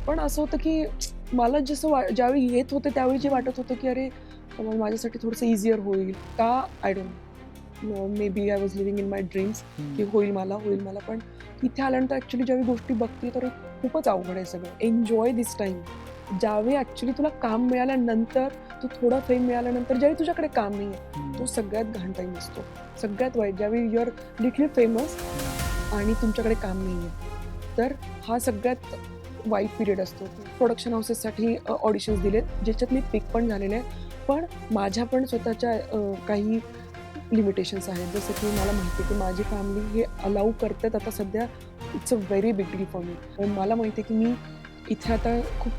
पण असं होतं की मला जसं ज्यावेळी येत होते त्यावेळी जे वाटत होतं की अरे माझ्यासाठी थोडंसं इझियर होईल का I don't know maybe I was living in my dreams की होईल मला पण इथे आल्यानंतर ॲक्च्युली ज्यावेळी गोष्टी बघते तर खूपच अवघड आहे सगळं. एन्जॉय दिस टाईम. ज्यावेळी ॲक्च्युली तुला काम मिळाल्यानंतर, तू थोडा फेम मिळाल्यानंतर ज्यावेळी तुझ्याकडे काम नाहीये, तो सगळ्यात घाण टाईम असतो. सगळ्यात वाईट ज्यावेळी यू आर लिटली फेमस आणि तुमच्याकडे काम नाहीये. तर हा सगळ्यात वाईट पिरियड असतो. प्रोडक्शन हाऊसेससाठी ऑडिशन्स दिलेत, ज्याच्यात मी पिक पण झालेले आहे. पण माझ्या पण स्वतःच्या काही लिमिटेशन्स आहेत. जसं की मला माहिती आहे की माझी फॅमिली हे अलाऊ करतात आता सध्या. It's a very big deal for me. पण मला माहिती आहे की मी इथे आता खूप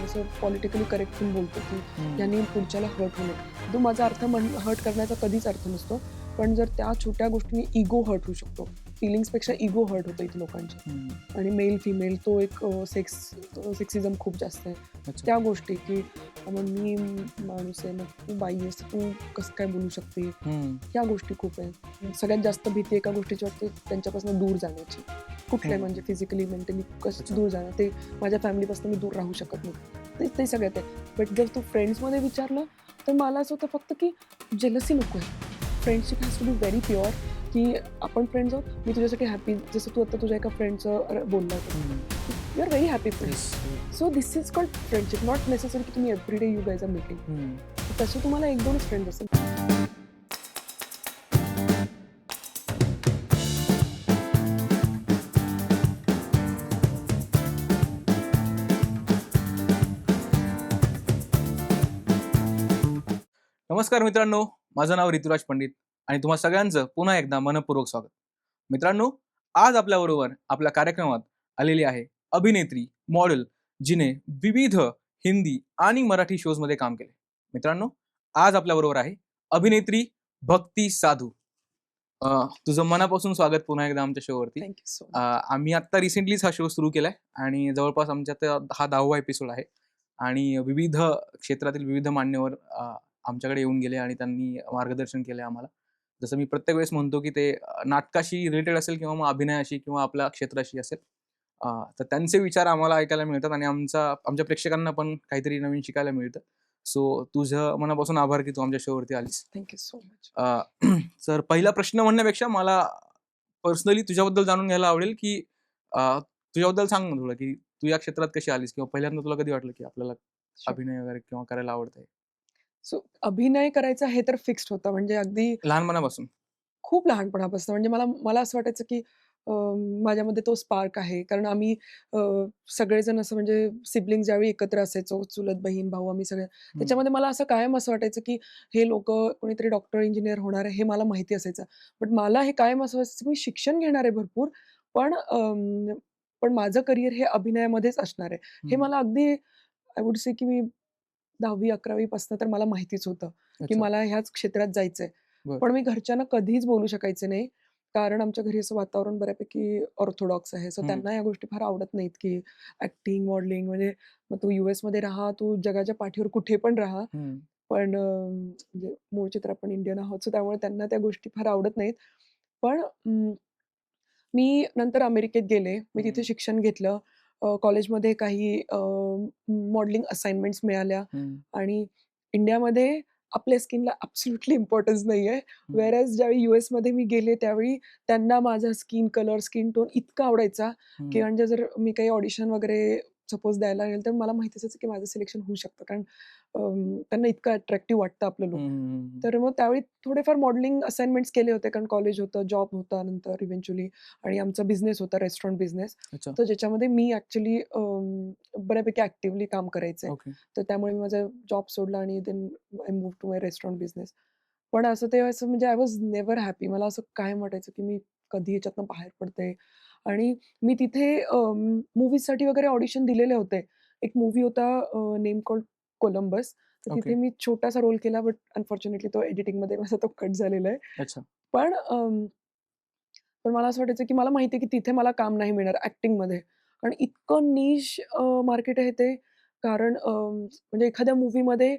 असं पॉलिटिकली करेक्ट पण बोलतो की याने पुढच्याला हर्ट होऊ नये. तो माझा अर्थ हर्ट करण्याचा कधीच अर्थ नसतो. पण जर त्या छोट्या गोष्टीने इगो हर्ट होऊ शकतो. फीलिंग्सपेक्षा इगो हर्ट होतो इथे लोकांचे. आणि मेल फिमेल तो एक सेक्सिझम खूप जास्त आहे. अच्छा. त्या गोष्टी की मग मी माणूस आहे, मग तू बाई आहेस, तू कसं काय बोलू शकते? ह्या गोष्टी खूप आहेत. सगळ्यात जास्त भीती एका गोष्टीची वाटते त्यांच्यापासून दूर जाण्याची. कुठल्याही म्हणजे फिजिकली, मेंटली कसं दूर जाणं. ते माझ्या फॅमिलीपासून मी दूर राहू शकत नाही. ते सगळ्यात आहे. बट जर तू फ्रेंड्समध्ये विचारलं तर मला असं होतं फक्त की जेलसी नको आहे. Friendship has to be very pure की आपण फ्रेंड्स आहोत. मी तुझ्यासाठी हॅपी जसं तू आता तुझ्या एका फ्रेंडचं बोलला होता. You are very happy friends. So this is called friendship. Not necessary की तुम्ही everyday you guys are meeting. तसे तुम्हाला 1-2च फ्रेंड्स असेल. नमस्कार मित्रांनो, माझं नाव ऋतुराज पंडित आणि तुम्हा सगळ्यांचं पुन्हा एकदा मनपूर्वक स्वागत. मित्रांनो, आज आपल्याबरोबर आपल्या कार्यक्रमात आलेली आहे अभिनेत्री, मॉडेल, जिने विविध हिंदी आणि मराठी शोजमध्ये काम केले. मित्रांनो, आज आपल्याबरोबर आहे अभिनेत्री भक्ती साधू. तुझं मनापासून स्वागत पुन्हा एकदा आमच्या शोवरती. Thank you so much. आम्ही आत्ता रिसेंटलीच हा शो सुरू केलाय आणि जवळपास आमच्यात हा 10वा एपिसोड आहे आणि विविध क्षेत्रातील विविध मान्यवर आमच्याकडे येऊन गेले आणि त्यांनी मार्गदर्शन केलंय आम्हाला. जसं मी प्रत्येक वेळेस म्हणतो की ते नाटकाशी रिलेटेड असेल किंवा मग अभिनयाशी किंवा आपल्या क्षेत्राशी असेल. तर त्यांचे विचार आम्हाला ऐकायला मिळतात आणि आमच्या प्रेक्षकांना पण काहीतरी नवीन शिकायला मिळतं. सो तुझं मनापासून आभार की तू आमच्या शोवरती आलीस. Thank you so much. तर पहिला प्रश्न म्हणण्यापेक्षा मला पर्सनली तुझ्याबद्दल जाणून घ्यायला आवडेल, की तुझ्याबद्दल सांग ना थोडं, की तू या क्षेत्रात कशी आलीस किंवा पहिल्यांदा तुला कधी वाटलं, की आपल्याला अभिनय वगैरे किंवा करायला आवडतंय? सो अभिनय करायचा हे तर फिक्स्ड होतं. म्हणजे अगदी लहानपणापासून? खूप लहानपणापासून म्हणजे मला मला असं वाटायचं की अ, माझ्यामध्ये तो स्पार्क आहे. कारण आम्ही अ, सगळेजण असं म्हणजे सिबलिंग्स ज्यावेळी एकत्र असायचो, चुलत बहीण-भाऊ आम्ही सगळे. त्याच्यामध्ये मला असं कायम असं वाटायचं की हे लोकं कोणीतरी डॉक्टर, इंजिनिअर होणार आहे हे मला माहिती असायचं. बट मला हे कायम असं वाटायचं की मी शिक्षण घेणार आहे भरपूर, पण पण माझं करियर हे अभिनयामध्येच असणार आहे. हे मला अगदी आय वुल्ड से की मी 10वी-11वी पासून तर मला माहितीच होतं, की अच्छा. मला ह्याच क्षेत्रात जायचंय. बरं. पण मी घरच्यांना कधीच बोलू शकायचे नाही. कारण आमच्या घरी असं वातावरण बऱ्यापैकी ऑर्थोडॉक्स आहे. सो हं. त्यांना या गोष्टी फार आवडत नाहीत, की ॲक्टिंग, मॉडेलिंग म्हणजे मग तू यूएसमध्ये राहा, तू जगाच्या पाठीवर कुठे पण राहा. हं. पण म्हणजे मूळचे तर आपण इंडियन आहोत. सो त्यामुळे त्यांना त्या गोष्टी फार आवडत नाहीत. पण मी नंतर अमेरिकेत गेले. मी तिथे हं. शिक्षण घेतलं. कॉलेजमध्ये काही मॉडेलिंग असाइनमेंट्स मिळाल्या हं. आणि इंडियामध्ये आपल्या स्किनला ॲब्सोल्युटली इम्पोर्टन्स नाहीये. हं. व्हेअरएज ज्यावेळी यूएसमध्ये मी गेले त्यावेळी त्यांना माझा स्किन कलर, स्किन टोन इतका आवडायचा, की हं. म्हणजे जर मी काही ऑडिशन वगैरे सपोज द्यायला गेले, तर मला माहिती असायचं की माझं सिलेक्शन होऊ शकतं. कारण त्यांना इतकं अट्रॅक्टिव्ह वाटतं आपलं हं. लूक. हं. तर मग त्यावेळी थोडेफार मॉडेलिंग असाइनमेंट्स केले होते. कारण कॉलेज होतं, जॉब होता नंतर इव्हेंच्युअली आणि आमचा बिझनेस होता रेस्टॉरंट बिझनेस. अच्छा. तर ज्याच्यामध्ये मी ॲक्चुअली बऱ्यापैकी ॲक्टिव्हली काम करायचे. ओके. तर त्यामुळे मी माझा जॉब सोडला आणि then I move to my restaurant business. पण असं ते असं म्हणजे आय वॉज नेव्हर हॅपी. मला असं कायम वाटायचं, की मी कधी ह्याच्यातनं बाहेर पडते आणि मी तिथे मूव्हीजसाठी वगैरे ऑडिशन दिलेले होते. एक मूव्ही होता नेम कॉल्ड कोलंबस. तर ओके. तिथे मी छोटासा रोल केला, बट अनफॉर्च्युनेटली तो एडिटिंगमध्ये माझा तो कट झालेला आहे. अच्छा. पण पण मला असं वाटायचं, की मला माहिती आहे, की तिथे मला काम नाही मिळणार ॲक्टिंगमध्ये. कारण इतकं निश मार्केट आहे ते. कारण म्हणजे एखाद्या मूव्हीमध्ये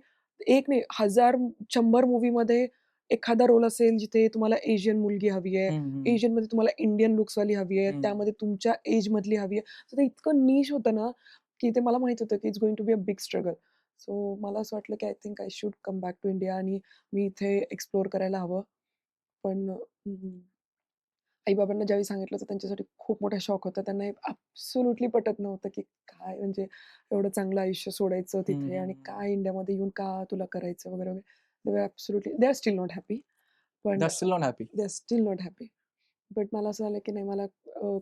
एक नाही 1000 100 मूव्हीमध्ये एखादा रोल असेल, जिथे तुम्हाला एशियन मुलगी हवी आहे. हं. हं. एशियनमध्ये तुम्हाला इंडियन लुक्सवाली हवी आहे. हं. त्यामध्ये तुमच्या एजमधली हवी आहे. तर ते इतकं निश होतं ना, की ते मला माहित होतं की it's going to be a big struggle. So मला असं वाटलं की I think I should come back to India आणि मी इथे एक्सप्लोर करायला हवं. पण आई-बाबांना ज्यावेळी सांगितलं तर त्यांच्यासाठी खूप मोठा शॉक होता. त्यांना हे ॲब्सोल्युटली पटत नव्हतं, की काय म्हणजे एवढं चांगलं आयुष्य सोडायचं हं, तिथे हं, आणि हं. काय इंडियामध्ये येऊन का तुला करायचं वगैरे, वगैरे. They were absolutely they are still not happy. पण that still not happy. They are still not happy. But मला असं झालं, की नाही मला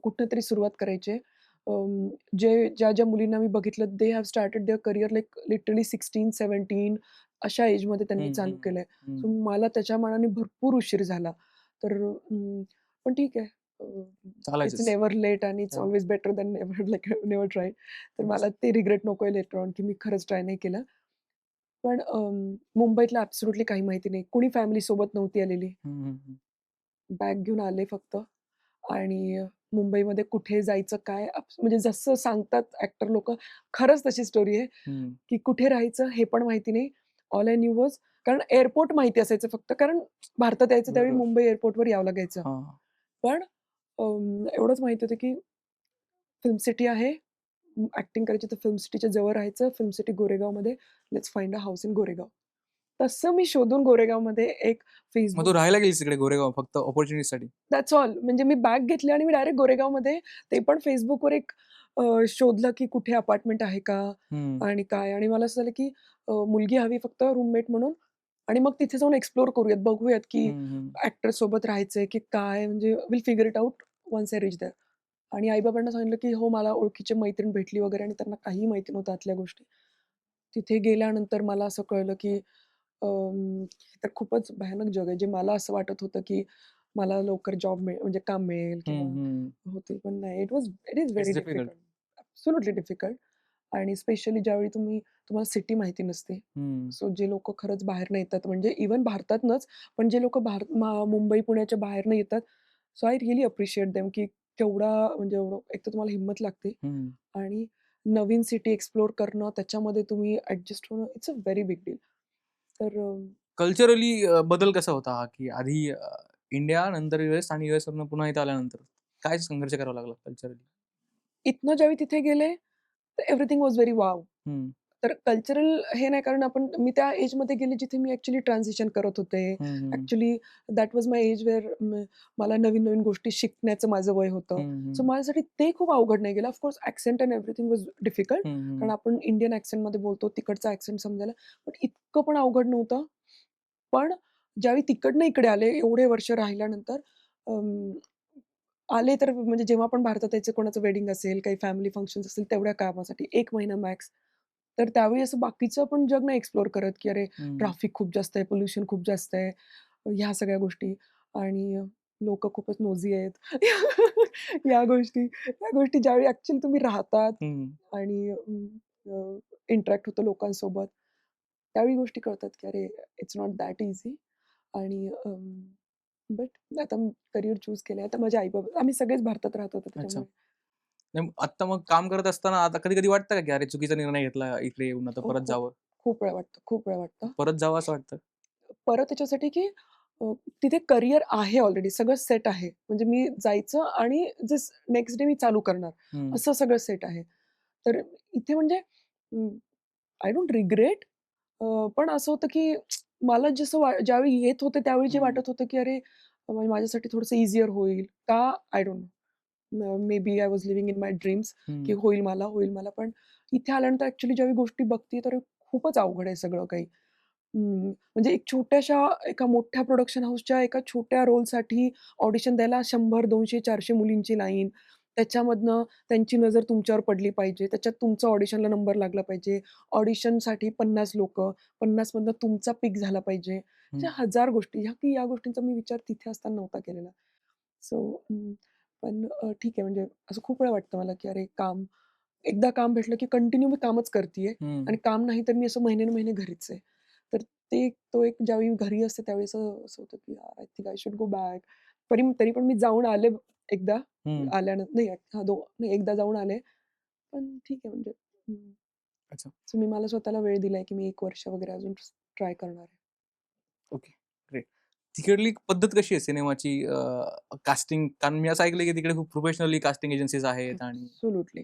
कुठेतरी सुरुवात करायची आहे. ज्या मुलींना मी बघितलं they have started their career like literally 16-17 अशा एजमध्ये त्यांनी हं, चालू हं, केलंय. हं. सो मला त्याच्या मानाने भरपूर उशीर झाला. तर पण ठीक आहे. इट्स चालायचंच. नेव्हर लेट आणि इट्स हो. Always better than never like never try. तर येस. मला ते रिग्रेट नकोय लेटर ऑन, की मी खरंच ट्राय नाही केलं. पण मुंबईतलं ॲब्सोल्युटली काही माहिती नाही. कोणी फॅमिलीसोबत नव्हती आलेली. हं, हं, हं. बॅग घेऊन आले फक्त आणि मुंबईमध्ये कुठे जायचं काय म्हणजे जसं सांगतात ॲक्टर लोकं, खरंच तशी स्टोरी आहे, हं. की कुठे राहायचं हे पण माहिती नाही. ऑल आय न्यू वॉज कारण एअरपोर्ट माहिती असायचं फक्त कारण भारतात यायचं त्यावेळी बरोबर. मुंबई एअरपोर्टवर यावं लागायचं. हां. पण एवढंच माहिती होतं, की फिल्म सिटी आहे. ॲक्टिंग करायची तर फिल्म सिटीच्या जवळ राहायचं. फिल्म सिटी गोरेगावमध्ये. Let's find a house in Goregaon. तसं मी शोधून गोरेगावमध्ये एक मग तू Facebook राहायला गेलीस तिकडे गोरेगाव फक्त अपॉर्च्युनिटीसाठी? That's all. म्हणजे मी बॅग घेतली आणि मी डायरेक्ट गोरेगावमध्ये ते पण Facebookवर एक शोधलं, की कुठे अपार्टमेंट आहे का? हं. आणि काय? आणि मला असं झालं, की मुलगी हवी फक्त रूममेट म्हणून आणि मग तिथे जाऊन एक्सप्लोर करूयात, बघूयात, की हं, हं. ॲक्टरसोबत राहायचंय, की काय? म्हणजे will figure it out once I reach there. आणि आई-बाबांना सांगितलं, की हो मला ओळखीची मैत्रीण भेटली वगैरे आणि त्यांना काहीही माहिती नव्हतं आतल्या गोष्टी. तिथे गेल्यानंतर मला असं कळलं, की हे तर खूपच भयानक जग आहे. जे मला असं वाटत होतं, की मला लवकर जॉब म्हणजे काम मिळेल किंवा हं, हं. होतील, पण नाही. It is it's very difficult. Difficult. Absolutely difficult आणि स्पेशली ज्यावेळी तुम्हाला सिटी माहिती नसते. हं. सो जे लोकं खरंच बाहेरनं येतात म्हणजे इव्हन भारतातनंच, पण जे लोकं मुंबई, पुण्याच्या बाहेरनं येतात, so I really appreciate them, की केवढा म्हणजे एवढं एक तर तुम्हाला हिंमत लागते हं. आणि नवीन सिटी एक्सप्लोर करणं, त्याच्यामध्ये तुम्ही ॲडजस्ट होणं, it's a very big deal. तर कल्चरली बदल कसा होता हा, की आधी इंडिया नंतर यूएस आणि यूएसवरनं पुन्हा इथं आल्यानंतर काय संघर्ष करावा लागला कल्चरली? इथनं ज्यावेळी तिथे गेले, तर एव्हरीथिंग वॉज व्हेरी वॉव. हं. तर कल्चरल हे नाही कारण मी त्या एजमध्ये गेले जिथे मी ॲक्चुअली ट्रान्झिशन करत होते. हं, हं. Actually that was my age where मला नवीन-नवीन गोष्टी शिकण्याचं माझं वय होतं. हं, सो हं. माझ्यासाठी ते खूप अवघड नाही गेलं. Of course accent end everything was difficult. हं, कारण हं. आपण इंडियन ॲक्सेंटमध्ये बोलतो, तिकडचा ॲक्सेंट समजायला. पण इतकं पण अवघड नव्हतं. पण ज्यावेळी तिकडनं इकडे आले, एवढे वर्ष राहिल्यानंतर अं, आले तर म्हणजे जेव्हा पण भारतात यायचे कोणाचं वेडिंग असेल, काही फॅमिली फंक्शन्स असतील तेवढ्या कामासाठी 1 महिना मॅक्स. तर त्यावेळी असं बाकीचं पण जग नाही एक्सप्लोर करत, की अरे हं. ट्रॅफिक खूप जास्त आहे, पोल्युशन खूप जास्त आहे, ह्या सगळ्या गोष्टी आणि लोकं खूपच नोझी आहेत. या गोष्टी ज्यावेळी ॲक्चुअली तुम्ही राहतात हं. आणि इंटरॅक्ट होतं लोकांसोबत, त्यावेळी गोष्टी कळतात, की अरे इट्स नॉट दॅट ईझी आणि बट आता करियर चूज केलंय. आता माझे आई-बाबा आम्ही सगळेच भारतात राहत होतो अच्छा. त्याच्यामुळे नाही आत्ता मग काम करत असताना आता कधी-कधी वाटतं का, की अरे चुकीचा निर्णय घेतला इकडे येऊन आता हो, परत खूप जावं? खूप वेळा वाटतं, खूप वेळा वाटतं. परत जावं असं वाटतं? परत त्याच्यासाठी की तिथे करियर आहे ऑलरेडी सगळं सेट आहे. म्हणजे मी जायचं आणि नेक्स्ट डे मी चालू करणार, हं. असं सगळं सेट आहे. तर इथे म्हणजे आय डोंट रिग्रेट पण असं होतं की मला जसं ज्यावेळी येत होते त्यावेळी जे हं. वाटत होतं की अरे म्हणजे माझ्यासाठी थोडंसं ईझियर होईल का? I don't know. Maybe I was living in my dreams की हं. होईल मला. पण इथे आल्यानंतर ॲक्चुअली ज्यावेळी गोष्टी बघतीये तर खूपच अवघड आहे सगळं काही. म्हणजे एक छोट्याशा एका मोठ्या प्रोडक्शन हाऊसच्या एका छोट्या रोलसाठी ऑडिशन द्यायला 100, 200, 400 मुलींची लाईन. त्याच्यामधनं त्यांची नजर तुमच्यावर पडली पाहिजे. त्याच्यात तुमचा ऑडिशनला नंबर लागला पाहिजे. ऑडिशनसाठी 50 लोकं, 50 मधनं तुमचा पिक झाला पाहिजे. हं. अशा हजार गोष्टी या गोष्टींचा मी विचार तिथे असताना नव्हता केलेला. सो पण ठीक आहे म्हणजे असं खूप वेळा वाटतं मला, की अरे एकदा काम भेटलं, की कंटिन्यू मी कामच करतीये हं. आणि काम नाही तर मी असं महिने महिने घरीच आहे. तर तो एक ज्यावेळी घरी असते त्यावेळी असं होतं, की I think I should go back. तरी पण मी जाऊन आले एकदा हं. नाही हां, नाही एकदा जाऊन आले. पण ठीक आहे म्हणजे अच्छा. सो मी मला स्वतःला वेळ दिलाय, की मी 1 वर्ष वगैरे अजून ट्राय करणार आहे. ओके. ग्रेट. तिकडली पद्धत कशी आहे सिनेमाची कास्टिंग? कारण मी असं ऐकलंय की तिकडे खूप प्रोफेशनली कास्टिंग एजन्सीज आहेत आणि ॲब्सोल्युटली.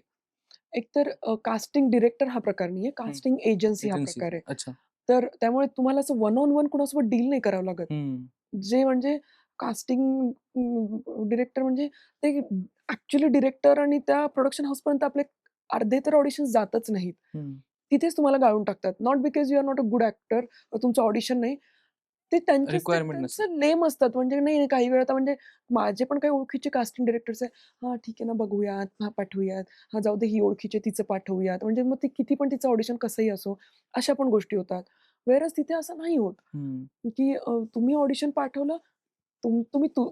एकतर कास्टिंग डिरेक्टर हा प्रकार नाहीये, हं. कास्टिंग एजन्सी हा एजन्सीज. प्रकार आहे. अच्छा. तर त्यामुळे तुम्हाला असं वन ऑन वन कुणासोबत डील नाही करावं लागत. हं, जे म्हणजे कास्टिंग डिरेक्टर म्हणजे ते ॲक्चुअली डिरेक्टर आणि त्या प्रोडक्शन हाऊसपर्यंत आपले अर्धे तर ऑडिशन्स जातच नाहीत. हं. तिथेच तुम्हाला गाळून टाकतात. Not because you are not a good actor, तुमचं ऑडिशन नाही. ते रिक्वायरमेंट नसेल. त्यांचं लेम असतात. म्हणजे नाही नाही, काही वेळा आता म्हणजे माझे पण काही ओळखीचे कास्टिंग डिरेक्टर्स आहे. हां, ठीक आहे ना, बघूयात, हां, पाठवूयात. हां, जाऊ दे ही ओळखीची तिचं पाठवूयात. म्हणजे मग ते किती पण तिचं ऑडिशन कसंही असो, अशा पण गोष्टी होतात. व्हेअरएज तिथे असं नाही होत, हं. की तुम्ही ऑडिशन पाठवलं,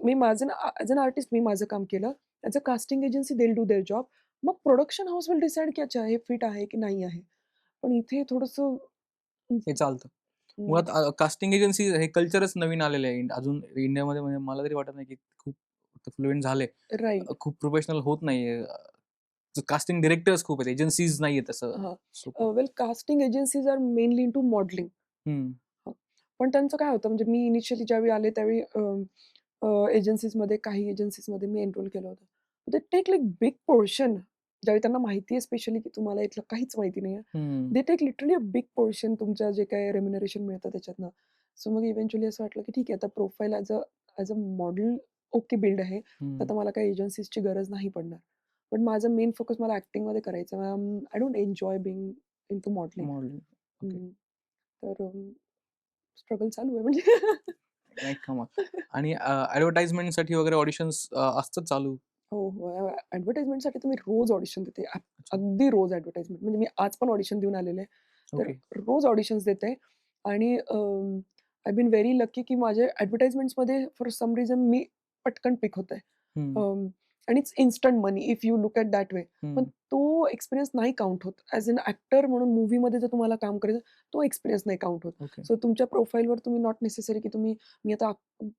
मी माझं ॲज अॅन आर्टिस्ट मी माझं काम केलं. As a casting agency they will do there job. मग प्रोडक्शन हाऊस विल डिसाईड की अच्छा हे फिट आहे की नाही आहे. पण इथे थोडंसं हे चालतं. मुळात कास्टिंग एजन्सी हे कल्चरच नवीन आलेलं आहे. अजून इंडियामध्ये म्हणजे मला तरी वाटत नाही की खूप फ्लुएंट झाले. राइट. खूप प्रोफेशनल होत नाहीये. कास्टिंग डायरेक्टर्स खूप आहेत. एजन्सीज नाहीये तसं हां. सोपं. Well casting agencies are mainly into modelling. हं. हां. पण त्यांचं काय होतं म्हणजे मी इनिशियली ज्यावेळी आले त्यावेळी एजन्सीजमध्ये काही एजन्सीजमध्ये मी एनरोल केलं होतं. They take like big portion ज्यावेळी त्यांना माहिती आहे स्पेशली की तुम्हाला इथलं काहीच माहिती नाहीये. हं. They take literally a big portion तुमचं जे काही रेम्युनरेशन मिळतं त्याच्यातनं. सो मग इव्हेंच्युअली असं वाटलं की ठीक आहे आता profile as a model okay build आहे. तर हं. आता मला काही एजन्सीजची गरज नाही पडणार. पण माझं मेन फोकस मला ॲक्टिंगमध्ये करायचं आहे. I don't enjoy being into modelling. Modelling. Okay. तर स्ट्रगल चालू आहे म्हणजे. नाही कमाल. आणि ॲडव्हर्टाइजमेंटसाठी वगैरे ऑडिशन्स असतात चालू? हो, हो. ॲडव्हर्टाइजमेंटसाठी तर मी रोज ऑडिशन देते. अच्छा. अगदी रोज ॲडव्हर्टाइजमेंट. म्हणजे मी आज पण ऑडिशन देऊन आलेले आहे. तर ओके. रोज ऑडिशन्स देते आणि आय बीन व्हेरी लकी की माझे ॲडव्हर्टाइजमेंट्समध्ये फॉर सम रिझन मी पटकन पिक होते. हं. आणि it's instant money if you look at that way. पण हं. तो एक्सपिरियन्स नाही काउंट होत. ॲज अन ॲक्टर म्हणून मूव्हीमध्ये जर तुम्हाला काम करायचं, तो एक्सपिरियन्स नाही काउंट होत. ओके. सो तुमच्या प्रोफाईलवर तुम्ही नॉट नेसेसरी की मी आता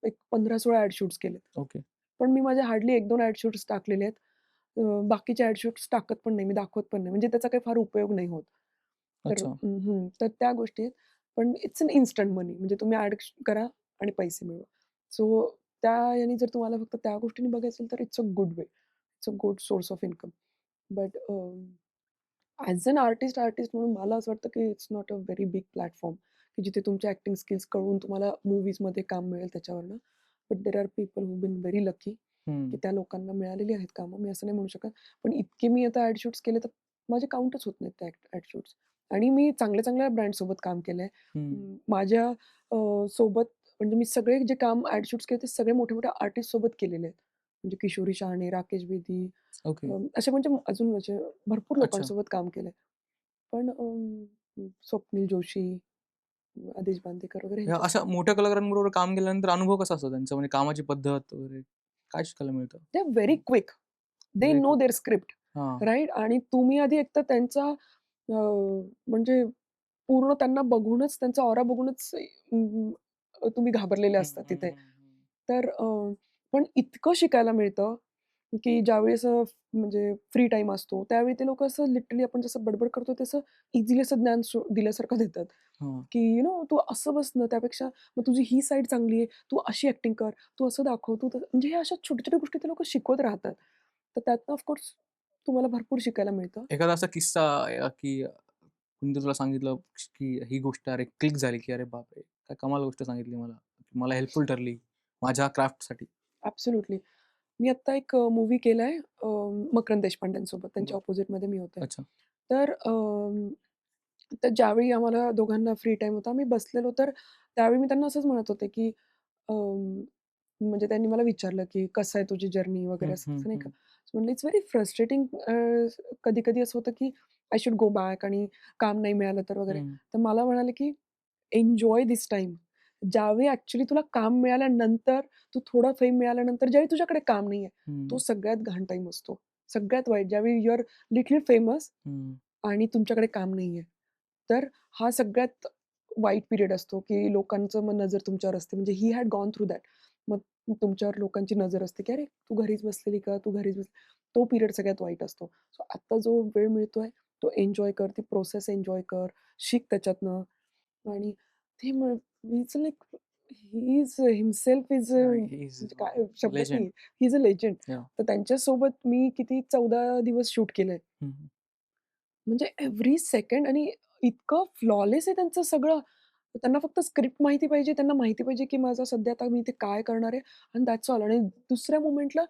एक 15-16 ॲड शूट्स केलेत. ओके. पण मी माझे हार्डली 1-2 ॲड शूट्स टाकलेले आहेत. बाकीचे ॲड शूट्स टाकत पण नाही, मी दाखवत पण नाही. म्हणजे त्याचा काही फार उपयोग नाही होत. तर अच्छा. तर त्या गोष्टी आहेत. पण इट्स अन इन्स्टंट मनी म्हणजे तुम्ही ॲड करा आणि पैसे मिळवा. सो त्या याने जर तुम्हाला फक्त त्या गोष्टींनी बघायचं असेल तर it's a good way. It's a good source of income. But as an artist म्हणून मला असं वाटतं की it's not a very big platform की जिथे तुमच्या ॲक्टिंग स्किल्स कळून तुम्हाला मूव्हीजमध्ये काम मिळेल त्याच्यावरनं. But there are people who been very lucky की हं. त्या लोकांना मिळालेली आहेत कामं. मी असं नाही म्हणू शकत. पण इतके मी आता ॲड शूट्स केले तर माझे काउंटच होत नाहीत त्या ॲड शूट्स. आणि मी चांगल्या-चांगल्या ब्रँडसोबत काम केलंय. हं. माझ्या सोबत म्हणजे मी सगळे जे काम ॲड शूट्स केले ते सगळे मोठ्या-मोठ्या आर्टिस्टसोबत केलेले आहेत. म्हणजे किशोरी शहाणे, राकेश बेदी ओके. असे म्हणजे अजून म्हणजे भरपूर अच्छा. लोकांसोबत काम केलंय. पण स्वप्नील जोशी, आदेश बांदेकर वगैरे या अशा ह्यांच्यासोबत. मोठ्या कलाकारांबरोबर काम केल्यानंतर अनुभव कसा असतो त्यांचा? म्हणजे कामाची पद्धत वगैरे काय शिकायला मिळतं? They are very quick. They very know good. Their script. हां. राइट? आणि तुम्ही आधी एकतर त्यांचा म्हणजे पूर्ण त्यांना बघूनच त्यांचा ऑरा बघूनच तुम्ही घाबरलेले हं, असतात हं, तिथे. हं, हं. तर पण इतकं शिकायला मिळतं, की ज्यावेळी असं म्हणजे फ्री टाईम असतो, त्यावेळी ते लोकं असं लिटरली आपण जसं बडबड करतो तसं इझिली असं ज्ञान दिल्यासारखं देतात, हां. की तू असं बस ना, त्यापेक्षा मग तुझी ही साइड चांगली आहे, तू अशी ॲक्टिंग कर, तू असं दाखव, तू तसं म्हणजे ह्या अशा छोट्या-छोट्या गोष्टी ते लोकं शिकवत राहतात. तर त्यातनं ऑफ तुम्हाला भरपूर शिकायला मिळतं. एखादा असा किस्सा की कुणी तुला सांगितलं की ही गोष्ट अरे क्लिक झाली, की अरे बापरे! काय कमाल गोष्ट सांगितली मला. मला हेल्पफुल ठरली माझ्या क्राफ्टसाठी. ॲब्सोल्युटली. मी आत्ता एक मूव्ही केलाय मकरंद देशपांडेंसोबत. त्यांच्या बरं. अपोझिटमध्ये मी होते. अच्छा. तर तर ज्यावेळी आम्हाला दोघांना फ्री टाईम होता, आम्ही बसलेलो तर त्यावेळी मी त्यांना असंच म्हणत होते, की म्हणजे त्यांनी मला विचारलं, की "कसं आहे तुझी जर्नी?" वगैरे हं, हं, असं-तसं नाही का. हं. म्हटलं, "इट्स व्हेरी फ्रस्ट्रेटिंग." कधी-कधी असं होतं, की आय शुड गो बॅक आणि काम नाही मिळालं तर वगैरे. हं, तर मला म्हणाले, की "एन्जॉय धिस टाईम." ज्यावेळी ॲक्चुअली तुला काम मिळाल्यानंतर, तू थोडा फेम मिळाल्यानंतर ज्यावेळी तुझ्याकडे काम नाहीये, तो हं, सगळ्यात घाण टाईम असतो. सगळ्यात वाईट. ज्यावेळी यू आर लिटल फेमस हं, आणि तुमच्याकडे काम नाहीये. तर हा सगळ्यात वाईट पिरियड असतो, की लोकांचं मग नजर तुमच्यावर असते. म्हणजे he had gone through that. मग तुमच्यावर लोकांची नजर असते, की "अरे, तू घरीच बसलेली का? तू घरीच बस." तो पिरियड सगळ्यात वाईट असतो. सो आत्ता जो वेळ मिळतोय, तो एन्जॉय कर. ती प्रोसेस एन्जॉय कर. शिक त्याच्यातनं आणि ते it's like he is himself is he is म्हणजे काय शब्दच लेजेंड. नाही. He is a legend. Yeah. तर त्यांच्यासोबत मी किती 14 दिवस शूट केलंय. हं, हं. म्हणजे एव्हरी सेकंड आणि इतकं फ्लॉलेस आहे त्यांचं सगळं. त्यांना फक्त स्क्रिप्ट माहिती पाहिजे. त्यांना माहिती पाहिजे, की माझं सध्या आता मी इथे काय करणार आहे आणि दॅट्स ऑल. आणि दुसऱ्या मोमेंटला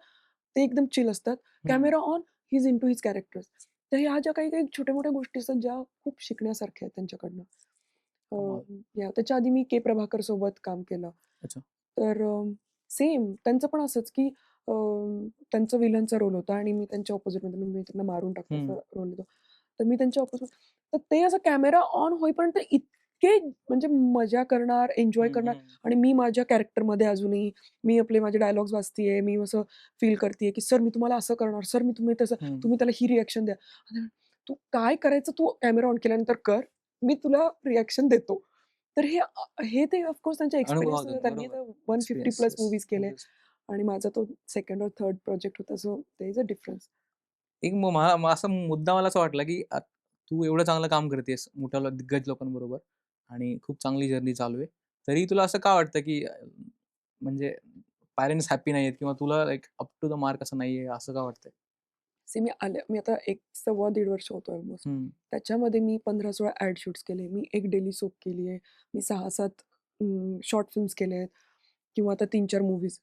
ते एकदम चिल असतात. हं. Camera on, he is into his characters. तर ह्या ज्या काही-काही छोट्या-मोठ्या गोष्टी असतात, ज्या खूप शिकण्यासारख्या आहेत त्यांच्याकडनं. कमाल. त्याच्या आधी मी के. प्रभाकर सोबत काम केलं. अच्छा. तर सेम त्यांचं पण असंच, की अ, त्यांचं विलनचा रोल होता आणि मी त्यांच्या अपोझिटमध्ये मी त्यांना मारून टाकते हं. असा रोल होता. तर मी त्यांच्या अपोझिट तर ते असं कॅमेरा ऑन होईपर्यंत इतके म्हणजे मजा करणार, एन्जॉय हं, करणार हं. आणि मी माझ्या कॅरेक्टरमध्ये अजूनही मी आपले माझे डायलॉग्स वाचतीये. मी असं फील करतीये, की "सर मी तुम्हाला असं करणार. सर मी तुम्ही तसं हं. तुम्ही त्याला ही रिएक्शन द्या." आणि "तू काय करायचं तू कॅमेरा ऑन केल्यानंतर कर. मी तुला रिएक्शन देतो." तर हे ते ऑफ कोर्स त्यांच्या एक्सपिरियन्स अनुभवातून त्यांनी बरोबर. तर 150 एक्सपिरियन्स प्लस येस. मूव्हीज केले मूव्हीज. आणि माझा तो सेकंड और थर्ड प्रोजेक्ट होता. So there is a difference. एक मला असा मुद्दा मला असं वाटला, की तू एवढं चांगलं काम करतेस मोठ्या दिग्गज लोकांबरोबर आणि खूप चांगली जर्नी चालू आहे. तरी तुला असं का वाटतं, की म्हणजे पॅरेंट्स हॅपी नाहीयेत किंवा तुला like up to the mark असं नाहीये, असं का वाटतंय? मी आता 1 सव्वा दीड वर्ष होतो ऑलमोस्ट. हं. त्याच्यामध्ये मी 15-16 ॲड शूट्स केले. मी 1 डेली सोप केली आहे. मी 6-7 शॉर्ट फिल्म्स केले आहेत किंवा आता 3-4 मूव्हीज.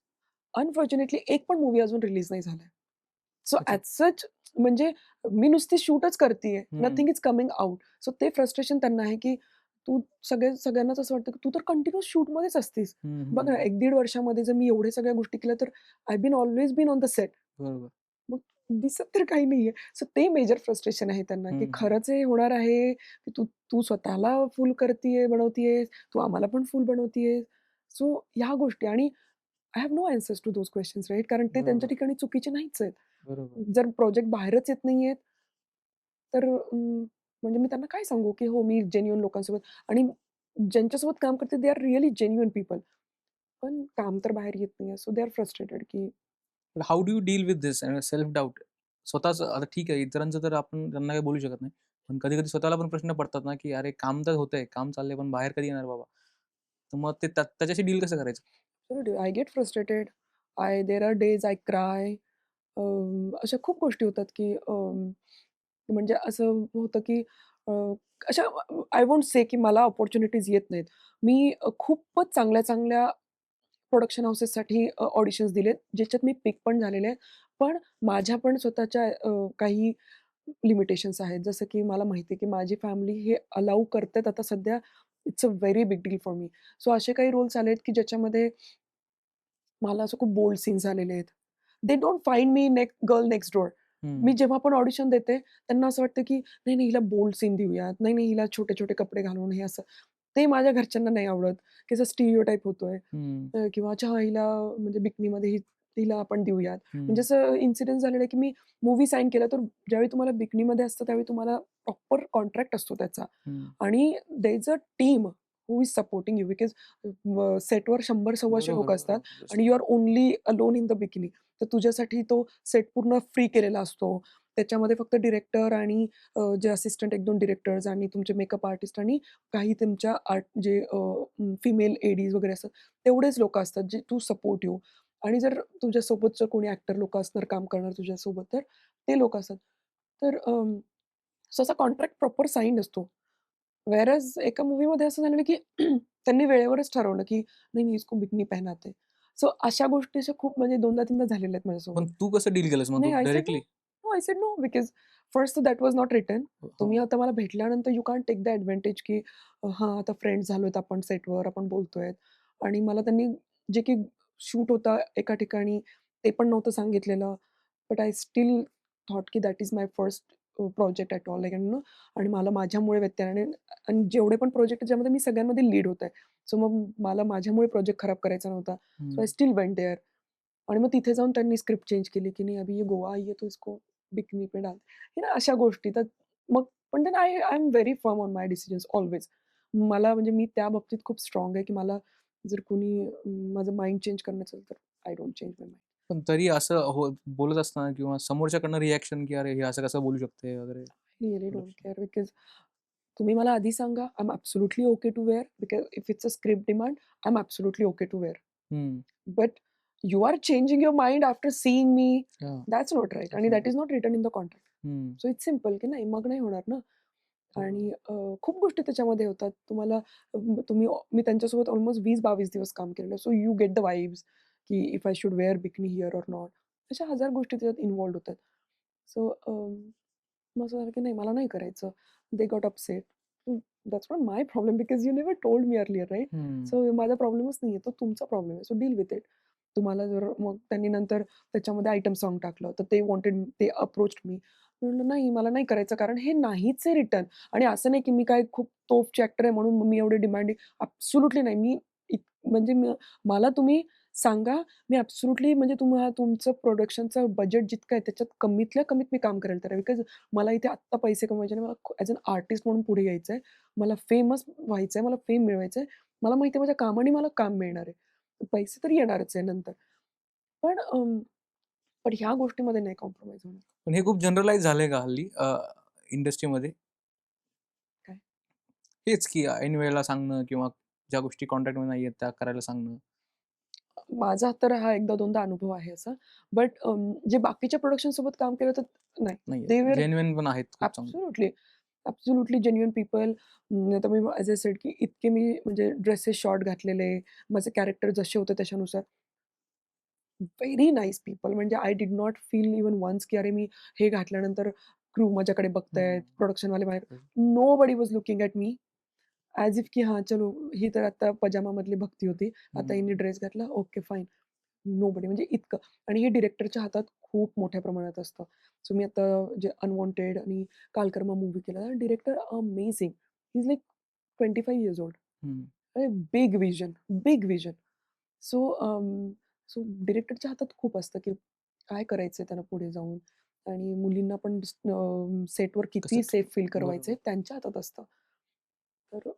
अनफॉर्च्युनेटली एक पण मूव्ही अजून रिलीज नाही झालाय. सो अच्छा. ॲज सच म्हणजे मी नुसती शूटच करतीये. हं. Nothing is coming out. So ते फ्रस्ट्रेशन त्यांना आहे, की तू सगळ्यांनाच असं वाटतं, की तू तर कंटिन्यूअस शूटमध्येच असतीस. हं, हं, बघ ना हं. 1-दीड वर्षामध्ये जर मी एवढ्या सगळ्या गोष्टी केल्या तर I been always been on the set. बरोबर. मग दिसत तर काही नाहीये. सो ते मेजर फ्रस्ट्रेशन आहे त्यांना, की हं, हं. खरंच हे होणार आहे, की तू तू स्वतःला फूल करतीये, बनवतीयेस, तू आम्हाला पण फूल बनवतीयेस. सो ह्या गोष्टी आणि I have no answers to those questions right कारण ते त्यांच्या बरोबर, ठिकाणी चुकीचे नाहीच आहेत. बरोबर. जर प्रोजेक्ट बाहेरच येत नाहीयेत, तर म्हणजे मी त्यांना काय सांगू, की हो मी जेन्युइन लोकांसोबत आणि ज्यांच्यासोबत काम करते they are really genuine people. पण काम तर बाहेर येत नाहीये. सो दे आर फ्रस्ट्रेटेड, की how do you deal with this self doubt? स्वतःच आता ठीक आहे, इतरांचं तर आपण त्यांना काही बोलू शकत नाही. पण कधी-कधी स्वतःला पण प्रश्न पडतात ना, की अरे काम तर होतंय, काम चाललंय, पण बाहेर कधी येणार बाबा? तर मग ते त्याच्याशी डील कसं करायचं? absolutely. I get frustrated. There are days I cry. अशा खूप गोष्टी होतात, की म्हणजे असं होतं, की अ, अशा आय वोंट से की मला अपॉर्च्युनिटीज येत नाहीत. मी खूपच चांगल्या-चांगल्या प्रोडक्शन हाउसेससाठी ऑडिशन्स दिलेत, ज्याच्यात मी पिक पण झालेले आहे. पण माझ्या पण स्वतःच्या काही लिमिटेशन्स आहेत. जसं की मला माहिती आहे, की माझी फॅमिली हे अलाऊ करतात आता सध्या. It's a very big deal for me. So असे काही रोल्स आलेत, की ज्याच्यामध्ये मला असं खूप बोल्ड सीन्स आलेले आहेत. They don't find me girl next door. हं, मी जेव्हा पण ऑडिशन देते, त्यांना असं वाटतं, की नाही, नाही हिला बोल्ड सीन देऊयात. नाही, नाही हिला छोटे-छोटे कपडे घालून हे असं. ते माझ्या घरच्यांना नाही आवडत, की असा स्टिरियोटाइप होतोय हं, किंवा अच्छा हिला म्हणजे बिकनीमध्ये हिला आपण देऊयात. म्हणजे हं, असं इन्सिडेंट झालेलं आहे, की मी मूव्ही साइन केला, तर ज्यावेळी तुम्हाला बिकनीमध्ये असतं, त्यावेळी तुम्हाला प्रॉपर कॉन्ट्रॅक्ट असतो त्याचा हं. आणि there is a team who is supporting you because सेटवर 100-125 बरोबर, लोकं असतात बरोबर. ऑब्व्हियसली. आणि you are only alone in the bikini. तर तुझ्यासाठी तो सेट पूर्ण फ्री केलेला असतो. त्याच्यामध्ये फक्त डिरेक्टर आणि जे असिस्टंट 1-2 डिरेक्टर्स आणि तुमचे मेकअप आर्टिस्ट आणि काही तुमच्या जे फिमेल एडीज वगैरे असतात, तेवढेच लोकं असतात जे टू सपोर्ट यू आणि जर तुझ्यासोबत जर कोणी ॲक्टर लोकं असणार, काम करणार तुझ्यासोबत, तर ते लोकं असतात. तर सो असा कॉन्ट्रॅक्ट प्रॉपर साइन्ड असतो. व्हेअरएज एका मूव्हीमध्ये असं झालेलं, की त्यांनी वेळेवरच ठरवलं, की "नहीं, नहीं, इसको बिकनी पहनाते." सो अशा गोष्टी अशा खूप म्हणजे 2दा-3दा झालेल्या आहेत माझ्यासोबत. पण तू कसं डील केलंस मग नाही, तू I said no. Directly? No, I said no because first that was not written. तुम्ही हां. आता मला भेटल्यानंतर you can't take the advantage, की हां, आता फ्रेंड्स झालोयत आपण सेटवर, आपण बोलतोय आणि मला त्यांनी जे काही शूट होता एका ठिकाणी, ते पण नव्हतं सांगितलेलं. बट आय स्टिल थॉट की that is my first project at all like आणि मला माझ्यामुळे व्यत्यय आणि जेवढे पण प्रोजेक्ट आहेत ज्यामध्ये मी सगळ्यांमध्ये लीड होते. सो मग मला माझ्यामुळे प्रोजेक्ट खराब करायचा नव्हता. सो आय हं. स्टिल वेंट देअर आणि मग तिथे जाऊन त्यांनी स्क्रिप्ट चेंज केली, की "नहीं अभी ये गोवा आई है तो इसको बिकनी पे डाल." हे ना अशा गोष्टी. तर मग पण then I I am very firm on my decisions always. मला म्हणजे मी त्या बाबतीत खूप स्ट्राँग आहे, की मला जर कोणी माझं माइंड चेंज करण्याचं तर I don't change my mind. पण तरी असं बोलत असताना किंवा समोरच्याकडनं रिएक्शन, की "अरे, हे असं कसं बोलू शकते?" वगैरे really don't production. Care because तुम्ही मला आधी सांगा, I am absolutely okay to wear because if it's a script demand, I am absolutely okay to wear. Hmm. But you are changing your mind after seeing me, हां. That's not right आणि that definitely. Is not written in the contract. So it's simple की नाही मग नाही होणार ना. आणि खूप गोष्टी त्याच्यामध्ये होतात. मी त्यांच्यासोबत ऑलमोस्ट 20-22 दिवस काम केलेलं. So you get the vibes की if I should wear bikini here or not. अशा हजार गोष्टी त्याच्यात इन्व्हॉल्व्ड होतात. सो मग असं झालं की नाही मला नाही करायचं. They got upset. That's not my problem because you never told me earlier right? So माझा प्रॉब्लेमच नाहीये. तो तुमचा प्रॉब्लेम आहे. So deal with it. तुम्हाला जर मग त्यांनी नंतर त्याच्यामध्ये आयटम सॉन्ग टाकलं, तर ते अप्रोच्ड मी. म्हटलं, "नाही, मला नाही करायचं कारण हे नाहीच आहे रिटर्न." आणि असं नाही की मी काय खूप तोफची ॲक्टर आहे म्हणून मी एवढे डिमांडिंग ॲब्सोल्युटली नाही. मी इत म्हणजे मला तुम्ही सांगा, मी ॲब्सोल्युटली म्हणजे तुमचं प्रोडक्शनचं बजेट जितकं आहे त्याच्यात कमीतल्या कमीत मी काम करायला तयार आहे. बिकॉज मला इथे आत्ता पैसे कमवायचे नाही. मला ॲज अॅन आर्टिस्ट म्हणून पुढे यायचं आहे. मला फेमस व्हायचं आहे. मला फेम मिळवायचं आहे. मला माहिती आहे माझ्या कामाने मला काम मिळणार आहे. पैसे तर येणारच आहे नंतर. पण पण ह्या गोष्टीमध्ये नाही कॉम्प्रोमाईज होणार. पण हे खूप जनरलाइज झालंय का हल्ली इंडस्ट्रीमध्ये? काय? हेच की ऐन वेळेला सांगणं किंवा ज्या गोष्टी कॉन्ट्रॅक्टमध्ये नाहीयेत त्या करायला सांगणं. माझा तर हा एकदा दोनदा अनुभव आहे असा. बट जे बाकीच्या प्रोडक्शनसोबत काम केलं तर नाही. नाहीये. दे वर जेन्युइन पण आहेत खूप चांगले. Absolutely, absolutely genuine people. आता मी ॲज आय सेड की इतके मी म्हणजे ड्रेसेस शॉर्ट घातलेले, माझे कॅरेक्टर जसे होते त्याच्यानुसार. व्हेरी नाईस पीपल म्हणजे I did not feel even once की अरे मी हे घातल्यानंतर क्रू माझ्याकडे बघतायत, प्रोडक्शनवाले nobody was looking at me as if की हां, चलो ही तर आता पजामामधली भक्ती होती. आता हिने ड्रेस घातला, ओके फाईन. नोबडी म्हणजे इतकं आणि हे डिरेक्टरच्या हातात खूप मोठ्या प्रमाणात असतं. सो मी आता जे अनवॉन्टेड आणि कालकर्मा मूव्ही केला, director amazing. He is like 25 years old. Big vision, big vision. So so डिरेक्टरच्या हातात खूप असतं, की काय करायचंय त्यांना पुढे जाऊन आणि मुलींना पण सेटवर कसं किती सेफ फील करवायचंय बरोबर. त्यांच्या हातात असतं. तर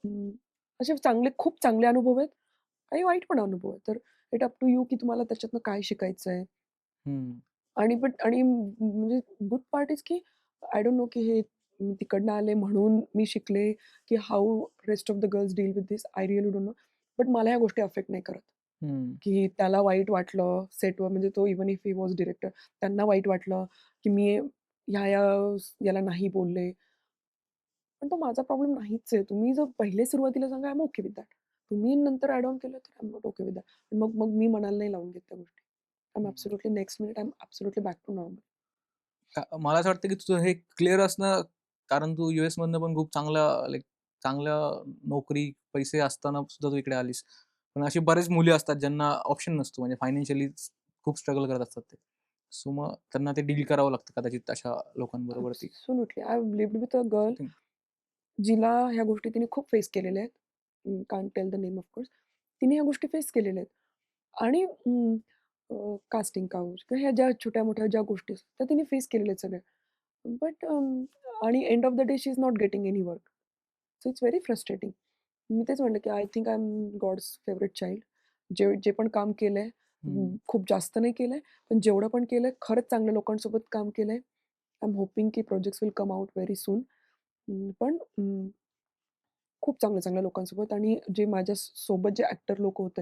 असे खूप चांगले अनुभव आहेत. काही वाईट पण अनुभव आहेत. तर इट अप टू यू की तुम्हाला त्याच्यातनं काय शिकायचंय हं. आणि म्हणजे गुड पार्ट इज की आय डोंट नो की हे मी तिकडनं आले म्हणून मी शिकले की how rest of the girls deal with this I really don't know. But मला ह्या गोष्टी अफेक्ट नाही करत. हं. की त्याला वाईट वाटलं सेटवर म्हणजे तो even if he was director त्यांना वाईट वाटलं की मी ह्या याला नाही बोलले. पण तो माझा प्रॉब्लेम नाहीच आहे. तुम्ही जर पहिले सुरुवातीला सांगा, I am okay with that. तुम्ही नंतर ॲड ऑन केलं तर I am not okay with that. मग मग मी मनाला नाही लावून घेत त्या गोष्टी. I am absolutely next minute I am absolutely back to normal. मला असं वाटतं की तुझं हे क्लिअर असणं कारण तू यूएस मधनं पण खूप चांगल्या नोकरी, पैसे असताना सुद्धा तू इकडे आलीस. पण अशी बरेच मुली असतात ज्यांना ऑप्शन नसतो म्हणजे फायनान्शियली खूप स्ट्रगल करत असतात ते. सो मग त्यांना ते डील करावं लागतं कदाचित अशा लोकांबरोबर ती. Absolutely. I have lived with a girl think जिला ह्या गोष्टी तिने खूप फेस केलेल्या आहेत. Can't tell the name of course. तिने ह्या गोष्टी फेस केलेल्या आहेत. आणि कास्टिंग काउच किंवा ह्या ज्या छोट्या-मोठ्या ज्या गोष्टी असतात, त्या तिने फेस केलेल्या आहेत सगळ्या. बट आणि end of the day she is not getting any work. So it's very frustrating. मी तेच म्हटलं, की I think I am god's favourite child. जे जे पण काम केलंय, खूप जास्त नाही केलंय, पण जेवढं पण केलंय खरंच चांगल्या लोकांसोबत काम केलंय. आय एम होपिंग की projects will come out very soon. पण खूप चांगल्या-चांगल्या लोकांसोबत आणि जे माझ्या सोबत जे ॲक्टर लोकं होते,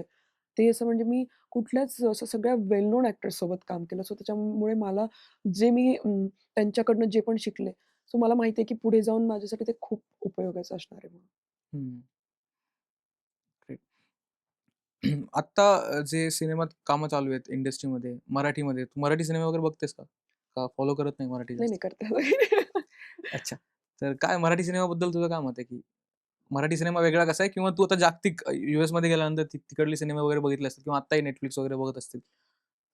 ते असं म्हणजे मी कुठल्याच असं सगळ्या वेल नोन ॲक्टर्ससोबत काम केलं. सो त्याच्यामुळे मला जे मी त्यांच्याकडनं जे पण शिकले, सो मला माहिती आहे की पुढे जाऊन माझ्यासाठी ते खूप उपयोगाचं असणार आहे म्हणून. ग्रेट. आत्ता जे सिनेमात कामं चालू आहेत इंडस्ट्रीमध्ये, मराठीमध्ये, तू मराठी सिनेमा वगैरे बघतेस का? का फॉलो करत नाही मराठी नाही, जास्त? नाही करता अच्छा. तर काय मराठी सिनेमाबद्दल तुझं काय मत आहे, की मराठी सिनेमा वेगळा कसा आहे? किंवा तू आता जागतिक यूएसमध्ये गेल्यानंतर तिकडले सिनेमा वगैरे बघितले असतील किंवा आत्ताही Netflix वगैरे बघत असतील.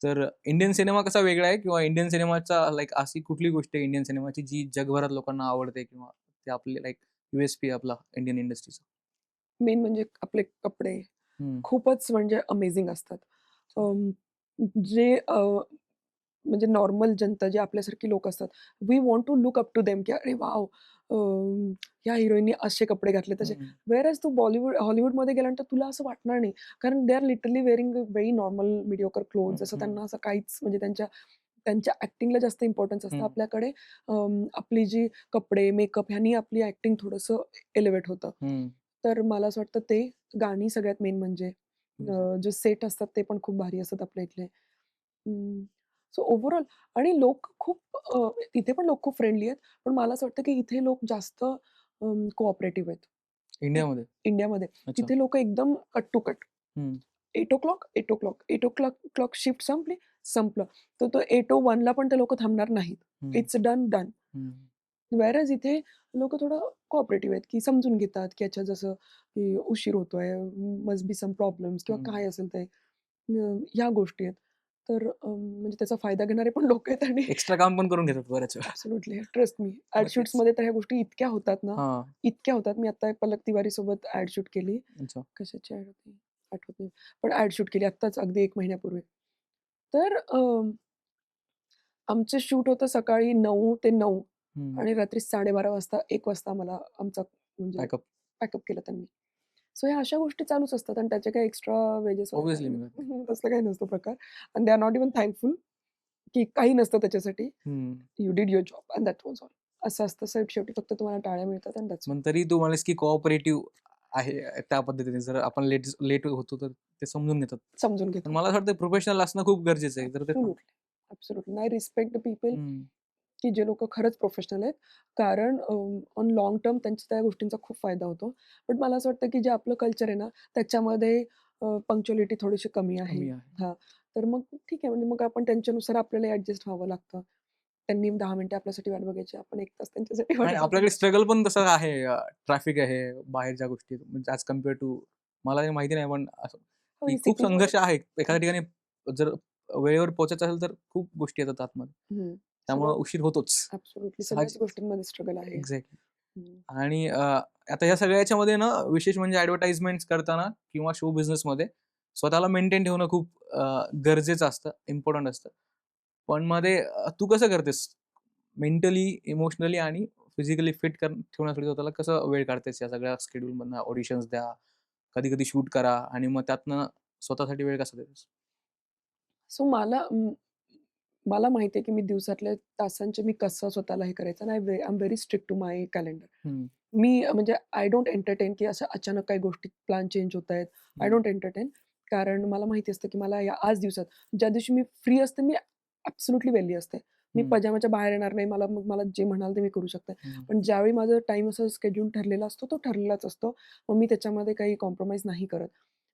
तर इंडियन सिनेमा कसा वेगळा आहे? किंवा इंडियन सिनेमाचा अशी कुठली गोष्ट आहे इंडियन सिनेमाची जी जगभरात लोकांना आवडते किंवा ते आपले यूएसपी आहे आपला इंडियन इंडस्ट्रीचा? मेन म्हणजे आपले कपडे हं. खूपच म्हणजे अमेझिंग असतात. अं, जे म्हणजे नॉर्मल जनता जे आपल्यासारखी लोक असतात, we want to look up to them की अरे वॉव! ह्या हिरोईननी असे कपडे घातले तसे. हं. व्हेअर तू हॉलिवूडमध्ये गेल्यानंतर तुला असं वाटणार नाही. कारण they are literally wearing very normal mediocre hmm, clothes असं हं. त्यांना असं काहीच म्हणजे त्यांच्या त्यांच्या ॲक्टिंगला जास्त इम्पोर्टन्स असतं. हं. आपल्याकडे आपली जी कपडे, मेकअप ह्यानी आपली ॲक्टिंग थोडंसं एलिव्हेट होतं. हं. तर मला असं वाटतं ते गाणी सगळ्यात मेन म्हणजे जे सेट असतात ते पण खूप भारी असतात आपल्या इथले. सो ओव्हरऑल आणि लोक खूप इथे पण लोक खूप फ्रेंडली आहेत. पण मला असं वाटतं की इथे लोक जास्त कोऑपरेटिव्ह आहेत. इ इंडियामध्ये? इंडियामध्ये. अच्छा. तिथे लोकं एकदम कट टू कट. हं, 8:00 शिफ्ट संपली, संपलं. तर तो 8:01 ला पण ते लोकं थांबणार नाहीत. हं, इट्स डन, डन. हं. व्हेअरएज इथे लोकं थोडं कोऑपरेटिव्ह आहेत, की समजून घेतात, की अच्छा जसं की उशीर होतोय, मस्ट बी सम प्रॉब्लेम्स किंवा हं. काय असेल ते. ह्या गोष्टी आहेत. तर म्हणजे त्याचा फायदा घेणारे पण लोकं आहेत आणि एक्स्ट्रा काम पण करून घेतात बऱ्याच वेळा. Absolutely trust me. ॲड मग तेच. शूट्समध्ये तर ह्या गोष्टी इतक्या होतात ना, हां. इतक्या होतात. मी आता पलक तिवारीसोबत ॲड शूट केली. अच्छा. कशाची ॲड होती? आठवत नाही. पण ॲड शूट केली आत्ताच अगदी 1 महिन्यापूर्वी. तर आमचं शूट होतं सकाळी 9 ते 9 हं. आणि रात्री 12:30 वाजता 1 वाजता आम्हाला आमचा म्हणजे बॅकअप. पॅकअप केलं त्यांनी. सो ह्या अशा गोष्टी चालूच असतात आणि त्याचे काही एक्स्ट्रा वेजेस वगैरे ऑब्व्हियसली काही मिळत नाही. तसलं काही नसतो प्रकार. And they are not even thankful की काही नसतं त्याच्यासाठी. हं. You did your job and that was all. असं असतं. शेवटी फक्त तुम्हाला टाळ्या मिळतात अँड दॅट्स ऑल. मग तरी तू म्हणालीस की कोऑपरेटिव्ह आहे त्या पद्धतीने. जर आपण लेट लेट होतो तर ते समजून घेतात. समजून पण घेतात. मला असं वाटतं प्रोफेशनल असणं खूप गरजेचं आहे. तर ते absolutely, absolutely. I respect the people हं. की जे लोकं खरंच प्रोफेशनल आहेत. कारण ऑन लाँग टर्म त्यांच्या त्या गोष्टींचा खूप फायदा होतो. बट मला असं वाटतं की जे आपलं कल्चर आहे ना, त्याच्यामध्ये पंक्च्युअलिटी थोडीशी कमी आहे. कमी आहे. हां, तर मग ठीक आहे म्हणजे मग आपण त्यांच्यानुसार आपल्याला ॲडजस्ट व्हावं लागतं. त्यांनी 10 मिनिटं आपल्यासाठी वाट बघायची, आपण 1 तास त्यांच्यासाठी वाट आणि बघायची. आपल्याकडे स्ट्रगल पण तसं आहे. ट्रॅफिक आहे, बाहेरच्या गोष्टी म्हणजे ॲज कंपेअर टू मला हे माहिती नाही पण असं की हो, खूप सिटीजमध्ये संघर्ष आहे. एखाद्या ठिकाणी जर वेळेवर पोहोचायचं असेल तर खूप गोष्टी येतात आतमध्ये. हं, त्यामुळे सगळं उशीर होतोच. ॲब्सोल्युटली सगळ्याच साहजिकच. गोष्टींमध्ये स्ट्रगल आहे. एक्झॅक्टली. हं. आणि आता ह्या सगळ्या ह्याच्यामध्ये ना विशेष म्हणजे ॲडव्हर्टाइजमेंट्स करताना किंवा शो बिझनेसमध्ये स्वतःला मेंटेन ठेवणं खूप गरजेचं असतं, इम्पोर्टंट असतं. पण मध्ये तू कसं करतेस? मेंटली, इमोशनली आणि फिजिकली फिट ठेवण्यासाठी स्वतःला कसं वेळ काढतेस या सगळ्या शेड्यूलमधनं? ऑडिशन्स द्या, कधी-कधी शूट करा आणि मग त्यातनं स्वतःसाठी वेळ कसा देतेस? सो मला माहिती आहे, की मी दिवसातल्या तासांचे मी कसं स्वतःला हे करायचं आणि I am very strict to my calendar. हं, मी म्हणजे आय डोंट एंटरटेन, की असं अचानक काही गोष्टी प्लॅन चेंज होतायत. आय हं, डोंट एंटरटेन. कारण मला माहिती असतं, की मला या आज दिवसात ज्या दिवशी मी फ्री असते, मी ॲब्सोल्युटली वेल्ली असते. मी हं, पजामाच्या बाहेर येणार नाही. मग मला जे म्हणाल ते मी करू शकते. हं. पण ज्यावेळी माझा टाईम असा शेड्यूल ठरलेला असतो, तो ठरलेलाच असतो. मग मी त्याच्यामध्ये काही कॉम्प्रोमाईज नाही करत.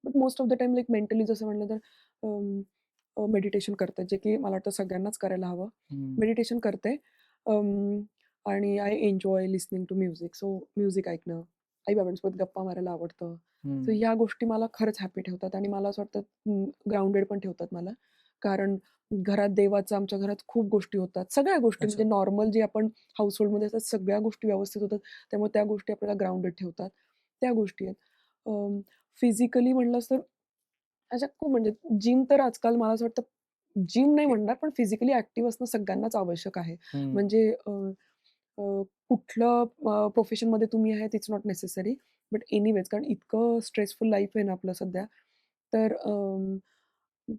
But most of the time like mentally जसं म्हटलं तर मेडिटेशन करते, जे की मला वाटतं सगळ्यांनाच करायला हवं. हं. मेडिटेशन करते अं, आणि I enjoy listening to music. So music ऐकणं, आई-बाबांसोबत गप्पा मारायला आवडतं. सो हं. ह्या गोष्टी मला खरंच हॅपी ठेवतात आणि मला असं वाटतं ग्राउंडेड पण ठेवतात मला. कारण घरात देवाचं आमच्या घरात खूप गोष्टी होतात. सगळ्या गोष्टी म्हणजे अच्छा. नॉर्मल जे आपण हाउसहोल्डमध्ये असतात सगळ्या गोष्टी व्यवस्थित होतात. त्यामुळे त्या गोष्टी आपल्याला ग्राउंडेड ठेवतात. त्या गोष्टी आहेत. फिजिकली म्हणलंस तर अशा खूप म्हणजे जिम तर आजकाल मला असं वाटतं जिम नाही म्हणणार, पण फिजिकली ॲक्टिव्ह असणं सगळ्यांनाच आवश्यक आहे. हं. म्हणजे अ, अ, कुठलं प्रोफेशनमध्ये तुम्ही आहेत it's not necessary. But anyways कारण इतकं स्ट्रेसफुल लाईफ आहे ना आपलं सध्या. तर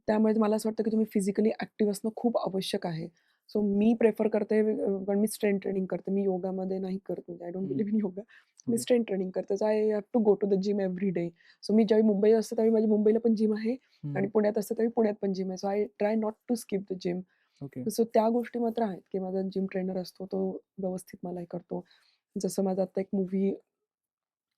त्यामुळे मला असं वाटतं की तुम्ही फिजिकली ॲक्टिव्ह असणं खूप आवश्यक आहे. सो मी प्रिफर करते कारण मी स्ट्रेंथ ट्रेनिंग करते. मी योगामध्ये नाही करत म्हणजे I don't hmm. Believe in yoga. मी ओके. स्ट्रेंथ ट्रेनिंग करते. So I have to go to the gym every day. So मी ज्यावेळी मुंबईत असते त्यावेळी माझी मुंबईला पण जिम आहे आणि हं. पुण्यात असते त्यावेळी पुण्यात पण जिम आहे. So I try not to skip the gym. Okay. So त्या गोष्टी मात्र आहेत, की माझा जिम ट्रेनर असतो तो व्यवस्थित मला हे करतो. जसं माझा आता एक मूव्ही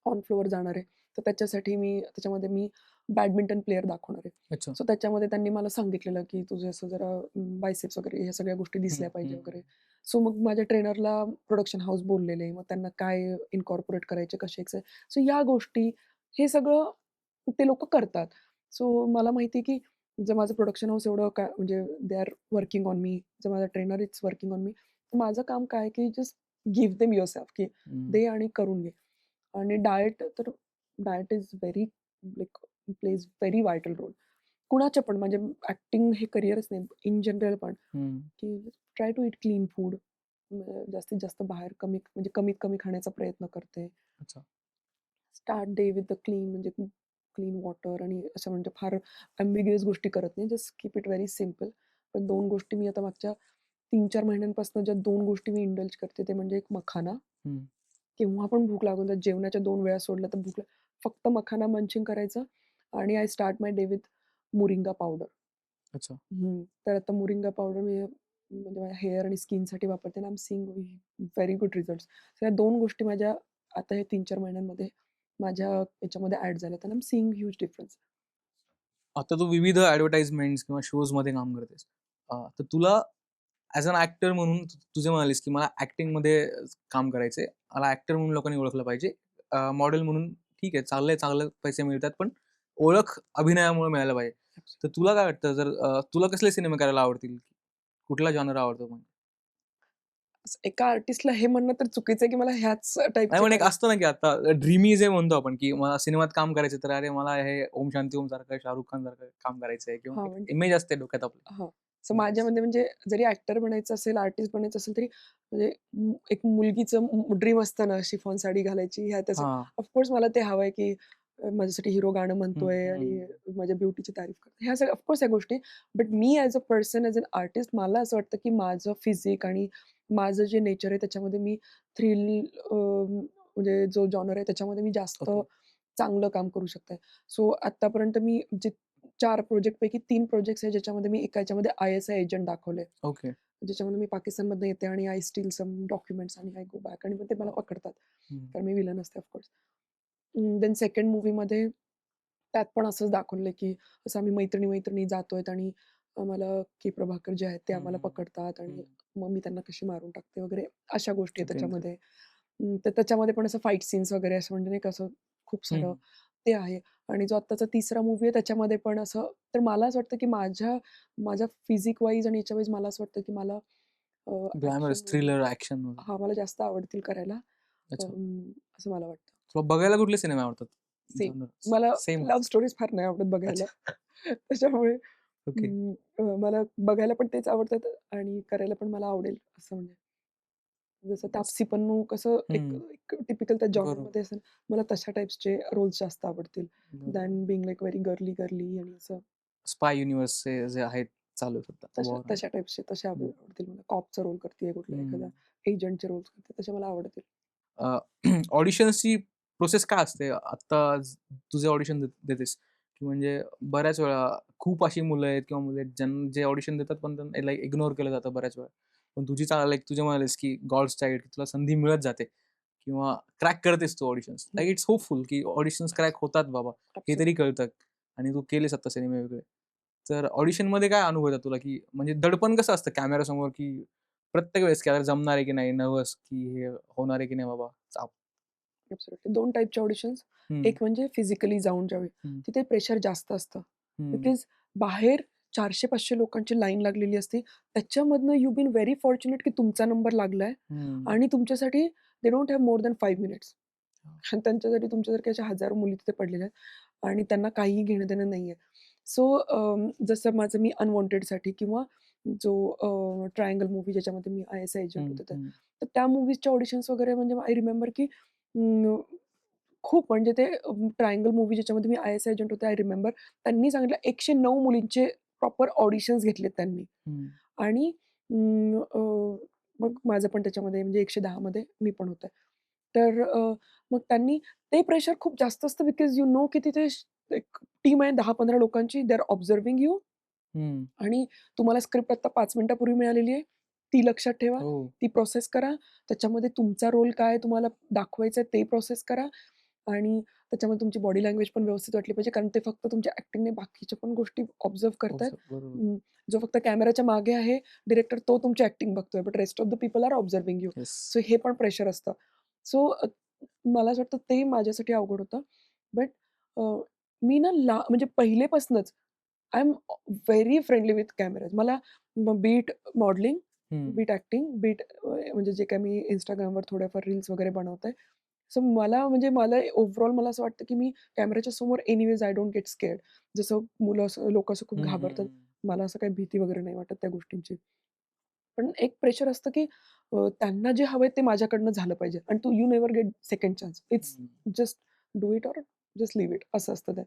ऑन फ्लोअर जाणार आहे. तर त्याच्यामध्ये मी बॅडमिंटन प्लेयर दाखवणार आहे. अच्छा. सो त्याच्यामध्ये त्यांनी मला सांगितलेलं, की तुझं असं जरा बायसेप्स वगैरे ह्या सगळ्या गोष्टी हं, दिसल्या पाहिजे हं. वगैरे. सो मग माझ्या ट्रेनरला प्रोडक्शन हाऊस बोललेले. मग त्यांना काय इन्कॉर्पोरेट करायचे, कसे सो या गोष्टी हे सगळं ते लोकं करतात. सो मला माहिती आहे, की जर माझं प्रोडक्शन हाऊस एवढं काय म्हणजे they are working on me. जर माझा trainer is working on me. माझं काम काय आहे, की जस्ट गिव्ह देम युअरसेल्फ, की हं. दे आणि करून घे. आणि diet is very like plays very vital role. कुणाच्या पण म्हणजे ॲक्टिंग हे करिअरच नाही, इन जनरल पण, हं. की try to eat clean food. जास्तीत जास्त बाहेर कमीत कमी खाण्याचा प्रयत्न करते. अच्छा. Start day with the clean म्हणजे क्लीन वॉटर आणि असं म्हणजे फार ॲम्बिग्युअस गोष्टी करत नाही. Just keep it very simple. पण 2 गोष्टी मी आता मागच्या 3-4 महिन्यांपासून ज्या 2 गोष्टी मी इंडल्ज करते ते म्हणजे एक मखाना. हं. केव्हा पण भूक लागून जाते. जेवणाच्या 2 वेळा सोडल्या तर फक्त मखाना मंचिंग करायचं आणि I start my day with moringa powder. अच्छा. तर आता मोरिंगा पावडर मी म्हणजे माझ्या हेअर आणि स्किनसाठी वापरते आणि I am seeing very good results. तर या 2 गोष्टी माझ्या आता हे 3-4 महिन्यांमध्ये माझ्या याच्यामध्ये ॲड झाल्यात आणि I am seeing huge difference. आता तू विविध ॲडव्हर्टाइजमेंट्स किंवा शोजमध्ये काम करतेस. तर तुला ॲज अन ॲक्टर म्हणून तू जे म्हणालीस, की मला ॲक्टिंगमध्ये काम करायचंय. मला ॲक्टर म्हणून लोकांनी ओळखलं पाहिजे. मॉडेल म्हणून ठीक आहे, चाललंय चांगले पैसे मिळतात, पण ओळख अभिनयामुळे मिळायला पाहिजे. तर तुला काय वाटतं, जर तुला कसले सिनेमे करायला आवडतील? कुठला जॉनर आवडतो मग? एका आर्टिस्टला हे म्हणणं तर चुकीचं आहे, की मला ह्याच नाही, टाइपचे पण एक करायचे. असतं ना, की आता ड्रीमी जे म्हणतो आपण, की मला सिनेमात काम करायचं, तर अरे मला हे ओम शांती ओम सारखं, शाहरुख खान सारखं काम करायचंय किंवा हां, एक म्हणजे इमेज असते डोक्यात आपल्या. हां. So yes. माझ्यामध्ये म्हणजे जरी ॲक्टर बनायचं असेल, आर्टिस्ट बनायचं असेल, तरी म्हणजे एक मुलगीचं ड्रीम असतं ना, शिफॉन साडी घालायची, ह्या त्याचं हां. ऑफकोर्स मला ते हवंय, की माझ्यासाठी हिरो गाणं हं, म्हणतोय हं. आणि माझ्या ब्युटीची तारीफ करतोय. ह्या सगळ्या ऑफकोर्स ह्या गोष्टी. बट मी as a person, as an artist मला असं वाटतं, की माझं फिजिक आणि माझं जे नेचर आहे त्याच्यामध्ये मी थ्रिल म्हणजे जो जॉनर आहे त्याच्यामध्ये मी जास्त ओके, चांगलं काम करू शकते. सो आत्तापर्यंत मी जे 4 प्रोजेक्टपैकी 3 प्रोजेक्ट्स आहेत ज्याच्यामध्ये मी एका ह्याच्यामध्ये आय-एस-आय एजंट दाखवलंय. ओके. ज्याच्यामध्ये मी पाकिस्तानमधनं येते आणि आय स्टील सम डॉक्युमेंट्स आणि आय गो बॅक आणि मग ते मला वॉव! पकडतात. हं. तर मी विलन असते ऑफकोर्स. देन सेकंड मूव्हीमध्ये त्यात पण असंच दाखवलंय, की असं आम्ही मैत्रिणी-मैत्रिणी जातोय आणि आम्हाला के. प्रभाकर जे आहेत ते हं, आम्हाला हं, पकडतात आणि हं. मग मी त्यांना कशी मारून टाकते वगैरे अशा गोष्टी आहेत सुपेंद्र. त्याच्यामध्ये. तर त्याच्यामध्ये पण असं फाईट सीन्स वगैरे असं म्हणजे नाही का असं खूप हं, सारं हं. ते आहे. आणि जो आत्ताचा तिसरा मूव्ही आहे त्याच्यामध्ये पण असं तर मला असं वाटतं, की माझ्या फिजिक वाईज आणि याच्या वाईज मला असं वाटतं, की मला action glamorous, movie thriller, action वगैरे. हां, मला जास्त आवडतील करायला. अच्छा. असं मला वाटतं. तुला बघायला कुठले सिनेमे आवडतात? सेम. जॉनर्स मला सेम. लव्ह स्टोरीज फार नाही आवडत बघायला. अच्छा. त्याच्यामुळे ओके. मला बघायला पण तेच आवडतात आणि करायला पण मला आवडेल असं म्हणजे. जसं मस्त. तापसी पन्नू कसं एक हं. एक टिपिकल त्या बरोबर, जॉनरमध्ये असेल, मला तशा टाइप्सचे रोल्स जास्त आवडतील बरोबर. Than being like very girly girly आणि असं स्पाय युनिव्हर्सचे जे आहेत चालू आहे सध्या तशा वॉर आहे. तशा टाइप्सचे तशा हं, आवडतील मला. कॉपचा रोल करतीये कुठल्या हं. एखाद्या एजंटचे रोल्स करते तसे मला आवडतील. ऑडिशन्सची प्रोसेस काय असते? आत्ता तू जे ऑडिशन देतेस, की म्हणजे बऱ्याच वेळा खूप अशी मुलं आहेत किंवा मुली आहेत जे ऑडिशन देतात, पण त्यांना लाइक इग्नोर केलं जातं बऱ्याच वेळा. पण तुझी लाइक तू जे म्हणालीस, की गॉड्स चाइल्ड तुला संधी मिळत जाते किंवा क्रॅक करतेस तू ऑडिशन्स. लाइक हं. इट्स होपफुल, की ऑडिशन्स क्रॅक होतात बाबा, हे तरी ॲब्सोल्युटली. कळतं आणि तू केलेस आता सिनेमे वेगळे. तर ऑडिशनमध्ये काय अनुभव येतात तुला, की म्हणजे दडपण कसं असतं कॅमेरासमोर, की प्रत्येक वेळेस की अरे जमणार आहे की नाही, नर्व्हस की हे होणार आहे की नाही बाबा? ॲब्सोल्युटली. 2 टाइपचे ऑडिशन्स. हं, एक म्हणजे फिजिकली जाऊन ज्यावेळी हं, तिथे प्रेशर जास्त असतं. हं, बिकॉज बाहेर 400-500 लोकांची लाईन लागलेली असते. त्याच्यामधनं यू बीन व्हेरी फॉर्च्युनेट की तुमचा नंबर लागलाय हं. आणि तुमच्यासाठी they don't have more than 5 minutes. आणि त्यांच्यासाठी तुमच्यासारख्या अशा हजारो मुली तिथे पडलेल्या आहेत आणि त्यांना काहीही घेणं-देणं नाहीये. सो जसं माझं मी अनवॉन्टेडसाठी किंवा जो ट्रायंगल मूव्ही ज्याच्यामध्ये मी आय-एस-आय एजंट हं, होते हं. तर त्या मूव्हीजच्या ऑडिशन्स वगैरे म्हणजे आय रिमेंबर की खूप म्हणजे ते ट्रायंगल मूव्ही ज्याच्यामध्ये मी आय-एस एजंट होते, आय रिमेंबर त्यांनी सांगितलं 109 मुलींचे प्रॉपर ऑडिशन्स घेतलेत त्यांनी हं. आणि मग माझं पण त्याच्यामध्ये म्हणजे 110 मध्ये मी पण होते. तर मग त्यांनी ते प्रेशर खूप जास्त असतं बिकॉज यू नो की तिथे एक टीम आहे 10-15 लोकांची. दे आर ऑब्झर्व्हिंग यू हं. आणि तुम्हाला स्क्रिप्ट आता 5 मिनिटापूर्वी मिळालेली आहे. ती लक्षात ठेवा. हो. ती प्रोसेस करा. त्याच्यामध्ये तुमचा रोल काय तुम्हाला दाखवायचा आहे ते प्रोसेस करा आणि त्याच्यामध्ये तुमची बॉडी लँग्वेज पण व्यवस्थित वाटली पाहिजे. कारण ते फक्त तुमच्या ॲक्टिंगने बाकीच्या पण गोष्टी ऑब्झर्व्ह करतायत. बरोबर. जो फक्त कॅमेराच्या मागे आहे डिरेक्टर तो तुमची ॲक्टिंग बघतोय. But rest of the people are observing you. Yes. So हे पण प्रेशर असतं. सो मला असं वाटतं ते माझ्यासाठी अवघड होतं. बट मी ना म्हणजे पहिलेपासूनच I am very friendly with cameras. मला be it modelling, hmm. Be it acting, म्हणजे जे काही मी Instagramवर थोड्याफार रील्स वगैरे बनवते. सो मला ओव्हरऑल मला असं वाटतं, की मी कॅमेराच्या समोर anyways I don't gate scared. जसं लोकं असं खूप हं, हं, घाबरतात. हं. मला असं काही भीती वगैरे नाही वाटत त्या गोष्टींची. पण एक प्रेशर असतं, की त्यांना जे हवंय ते माझ्याकडनं झालं पाहिजे आणि you never get second chance. It's hmm. Just do it or just leave it असं असतं ते.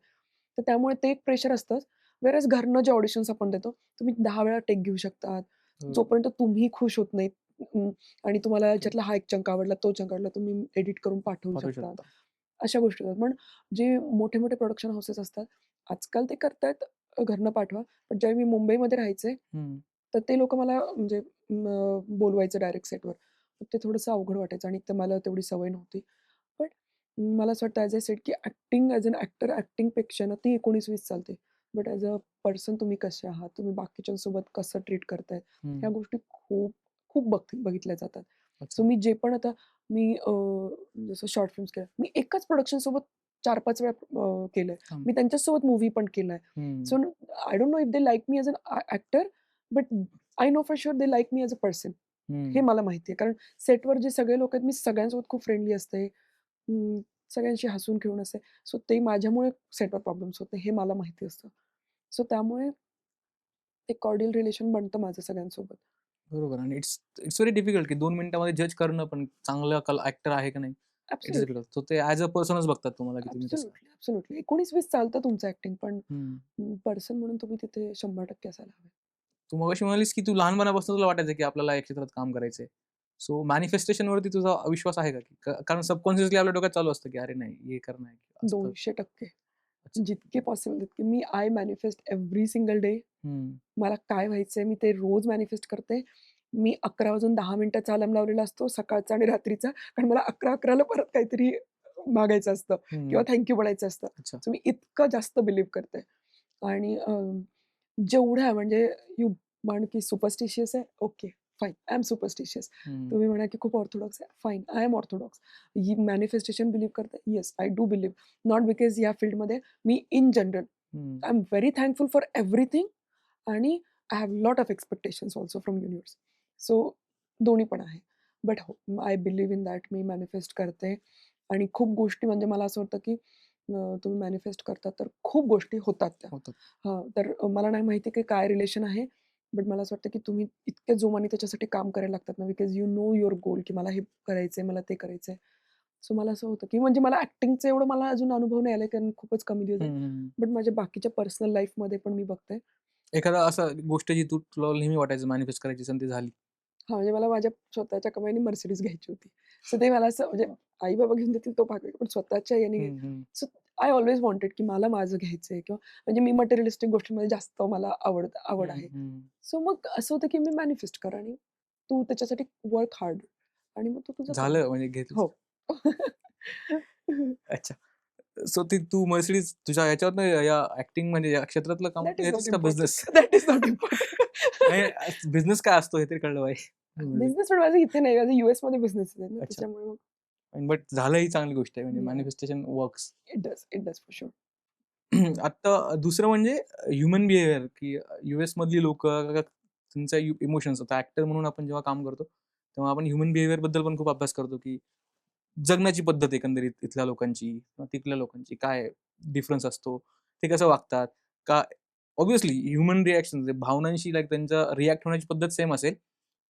तर त्यामुळे ते एक प्रेशर असतंच. व्हेअरएज घरनं जे ऑडिशन्स आपण देतो, तुम्ही 10 वेळा टेक घेऊ शकतात. हो. जोपर्यंत तुम्ही खुश होत नाहीत आणि तुम्हाला ओके. याच्यातला हा एक चंक आवडला, तो चंक आवडला, तुम्ही एडिट करून पाठवू पाठवू शकतात. शकता. अशा गोष्टी होतात. पण जे मोठे-मोठे प्रोडक्शन हाऊसेस असतात, आजकाल ते करतायत घरनं पाठवा. पण ज्यावेळी मी मुंबईमध्ये राहायचे, हं. तर ते लोकं मला म्हणजे बोलवायचं डायरेक्ट सेटवर. मग ते थोडंसं अवघड वाटायचं आणि एक तर मला तेवढी सवय नव्हती. पण मला असं वाटतं ॲज अ सेड, की ॲक्टिंग ॲज अन ॲक्टर ॲक्टिंगपेक्षा ना ती 19-20 चालते. बट ॲज अ पर्सन तुम्ही कसे आहात, तुम्ही बाकीच्यांसोबत कसं ट्रीट करताय, ह्या हं. गोष्टी खूप, खूप बघितल्या जातात. सो अच्छा. मी जे पण आता मी जसं शॉर्ट फिल्म्स केल्या, मी एकाच प्रोडक्शनसोबत 4-5 वेळा केलंय. हां. मी त्यांच्यासोबत मूव्ही पण केलाय. हं. So I don't know if they like me as an actor, but I know for sure they like me as a person. हे हं. मला माहिती आहे. कारण सेटवर जे सगळे लोक आहेत, मी सगळ्यांसोबत खूप फ्रेंडली असते. सगळ्यांशी हसून खेळून असते. सो ते माझ्यामुळे सेटवर प्रॉब्लेम्स होत नाही, हे मला माहिती असतं. सो त्यामुळे ते कॉर्डियल रिलेशन बनतं माझं सगळ्यांसोबत. बरोबर आणि इट्स इट्स व्हेरी डिफिकल्ट की 2 मिनिटामध्ये जज करणं पण चांगला ॲक्टर आहे की नाही, इट्स ॲब्सोल्युटली, डिफिकल्ट. सो ते ॲज अ पर्सनच बघतात तुम्हाला की तुम्ही कसं आहे. Absolutely, absolutely. 19-20 चालतं तुमचं ॲक्टिंग, पण हं. पर्सन म्हणून तुम्ही तिथे 100% असायला हवे. तू मगाशी म्हणालीस की तू लहानपणापासून तुला वाटायचं की आपल्याला या क्षेत्रात काम करायचंय. सो मॅनिफेस्टेशनवरती तुझा विश्वास आहे का? की कारण सबकॉन्शियसली आपल्या डोक्यात चालू असतं की अरे नाही, हे करणं आहे असतं. 200% अच्छा. जितके पॉसिबल तितके. मी I manifest every single day. हं. मला काय व्हायचंय मी ते रोज मॅनिफेस्ट करते. मी 11 वाजून 10 मिनिटाचा अलार्म लावलेला असतो सकाळचा आणि रात्रीचा. कारण मला 11:11 ला परत काहीतरी मागायचं असतं किंवा हं. थँक यू म्हणायचं असतं. अच्छा. सो मी इतकं जास्त बिलीव्ह करते. आणि जेवढ्या म्हणजे यू म्हण की सुपरस्टिशियस आहे, okay, fine. I am superstitious. हं. तुम्ही म्हणा की खूप ऑर्थोडॉक्स आहे, fine. I am orthodox. Manifestation believe करते, yes, I do believe. Not because या फील्डमध्ये मी in general hmm. I am very thankful for everything आणि I have lot of expectations also from universe. So दोन्ही पण आहे. But हो, I believe in that. मी मॅनिफेस्ट करते आणि खूप गोष्टी म्हणजे मला असं वाटतं की तुम्ही मॅनिफेस्ट करता तर खूप गोष्टी होतात त्या. होतं. हां, तर मला नाही माहिती की काय रिलेशन आहे. बट मला असं वाटतं की तुम्ही इतक्या जोमाने त्याच्यासाठी काम करायला लागतात ना, बिकॉज यू नो युअर गोल की मला हे करायचंय, मला ते करायचंय. सो मला असं होतं की म्हणजे मला ॲक्टिंगचं एवढं मला अजून अनुभव नाही आलाय कारण खूपच कमी दिवस हं, आहे. हं, हं. बट माझ्या बाकीच्या पर्सनल लाईफमध्ये पण मी बघते. एखादा असा गोष्ट जी तुला नेहमी वाटायचं मॅनिफेस्ट करायची संधी झाली. हां, म्हणजे मला माझ्या स्वतःच्या कमाईने Mercedes घ्यायची होती. सो ते मला असं म्हणजे आई-बाबा घेऊन देतील तो भाग वेगळा, पण स्वतःच्या याने हं, हं. सो आय ऑल्वेज वॉन्टेड की मला माझं घ्यायचंय किंवा म्हणजे मी मटेरिअलिस्टिक गोष्टींमध्ये जास्त मला आवड हं, आहे. हं. सो मग असं होतं की मी मॅनिफेस्ट कर आणि तू त्याच्यासाठी वर्क हार्ड आणि मग तू तुझं कर. झालं म्हणजे घेतलं. हो. अच्छा. सो ती तू Mercedes तुझ्या ह्याच्यावरनं या ॲक्टिंग म्हणजे या क्षेत्रातलं काम दॅट इज घेतेस नॉट का important. Business? That is not important. नाही बिझनेस काय असतो हे तरी कळलं पाहिजे. बिझनेस पण माझं इथे नाही. माझं यूएसमध्ये बिझनेस आहे ना, अच्छा. त्याच्यामुळे मग बट झालं ही चांगली गोष्ट आहे म्हणजे yeah, manifestation works. It does for sure. आता दुसरं म्हणजे ह्युमन बिहेवियर की यूएसमधली लोकं त्यांचा इमोशन्स आता ॲक्टर म्हणून आपण जेव्हा काम करतो, तेव्हा आपण ह्युमन बिहेवियरबद्दल पण खूप अभ्यास करतो की जगण्याची पद्धत एकंदरीत इथल्या लोकांची किंवा तिथल्या लोकांची काय डिफरन्स असतो, ते कसं वागतात का ऑब्व्हियसली ह्युमन रिएक्शन भावनांशी लाइक त्यांचा रिएक्ट होण्याची पद्धत सेम असेल,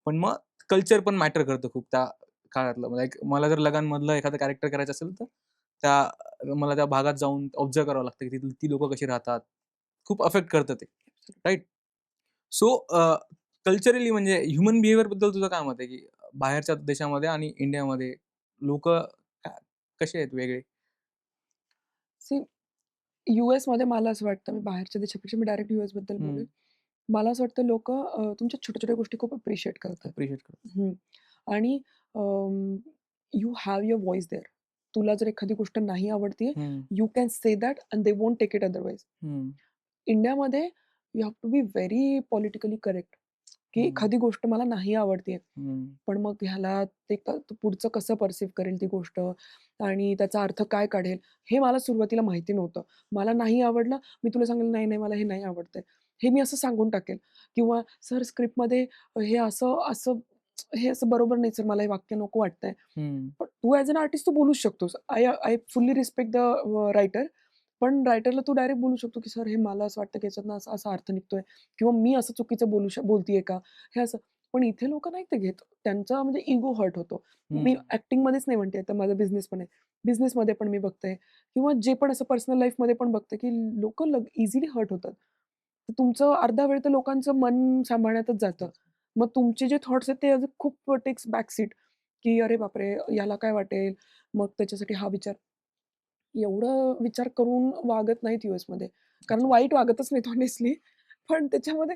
पण मग कल्चर पण मॅटर करतं खूप त्या काळातलं. लाइक मला जर लगानमधलं एखादं कॅरेक्टर करायचं असेल, तर मला त्या भागात जाऊन ऑब्झर्व्ह करावं लागतं, की ती लोकं कशी राहतात. खूप अफेक्ट करतं ते, राइट? सो कल्चरली म्हणजे ह्युमन बिहेवियरबद्दल तुझं काय मत आहे, की बाहेरच्या देशामध्ये आणि इंडियामध्ये लोकं कसे आहेत वेगळे? सी यूएसमध्ये मला असं वाटतं, मी बाहेरच्या देशापेक्षा मी डायरेक्ट यूएसबद्दल हं. बोलेन. मला असं वाटतं लोकं तुमच्या छोट्या-छोट्या गोष्टी खूप अप्रिशिएट करतात. अप्रिशिएट करतात. हं. आणि you have your voice there. तुला जर एखादी गोष्ट नाही आवडतीये, हं, you can say that and they won't take it otherwise. हं, इंडियामध्ये you have to be very politically correct, की हं, एखादी गोष्ट मला नाही आवडतीये. हं, पण मग ह्याला ते पुढचं कसं पर्सीव्ह करेल ती गोष्ट आणि त्याचा अर्थ काय काढेल, हे मला सुरुवातीला माहिती नव्हतं. मला नाही आवडलं, मी तुला सांगेल, "नाही, नाही, मला हे नाही आवडतंय." हे मी असं सांगून टाकेल किंवा "सर स्क्रिप्टमध्ये हे असं असं हे असं बरोबर नाही सर, मला हे वाक्य नको वाटतंय." हं, पण तू ॲज अन आर्टिस्ट तू बोलूच शकतोस. I I fully respect the writer. पण रायटरला तू डायरेक्ट बोलू शकतो, की "सर हे मला असं वाटतं, की याच्यातनं असा असा अर्थ निघतोय किंवा मी असं चुकीचं बोलतीये का?" हे असं. पण इथे लोकं नाही ते घेत. त्यांचा म्हणजे इगो हर्ट होतो. हं, मी ॲक्टिंगमध्येच नाही म्हणते, तर माझा बिझनेस पण आहे. बिझनेसमध्ये पण मी बघते किंवा जे पण असं पर्सनल लाईफमध्ये पण बघते, की लोकं इझिली हर्ट होतात. तर तुमचं अर्धा वेळ तर लोकांचं मन सांभाळण्यातच जातं. मग तुमचे जे थॉट्स आहेत ते अजून खूप टेक्स बॅक सीट, की "अरे बापरे! याला काय वाटेल?" मग त्याच्यासाठी हा विचार. एवढं विचार करून वागत नाहीत यूएसमध्ये. कारण अच्छा. वाईट वागतच नाहीत ऑनेस्टली. पण त्याच्यामध्ये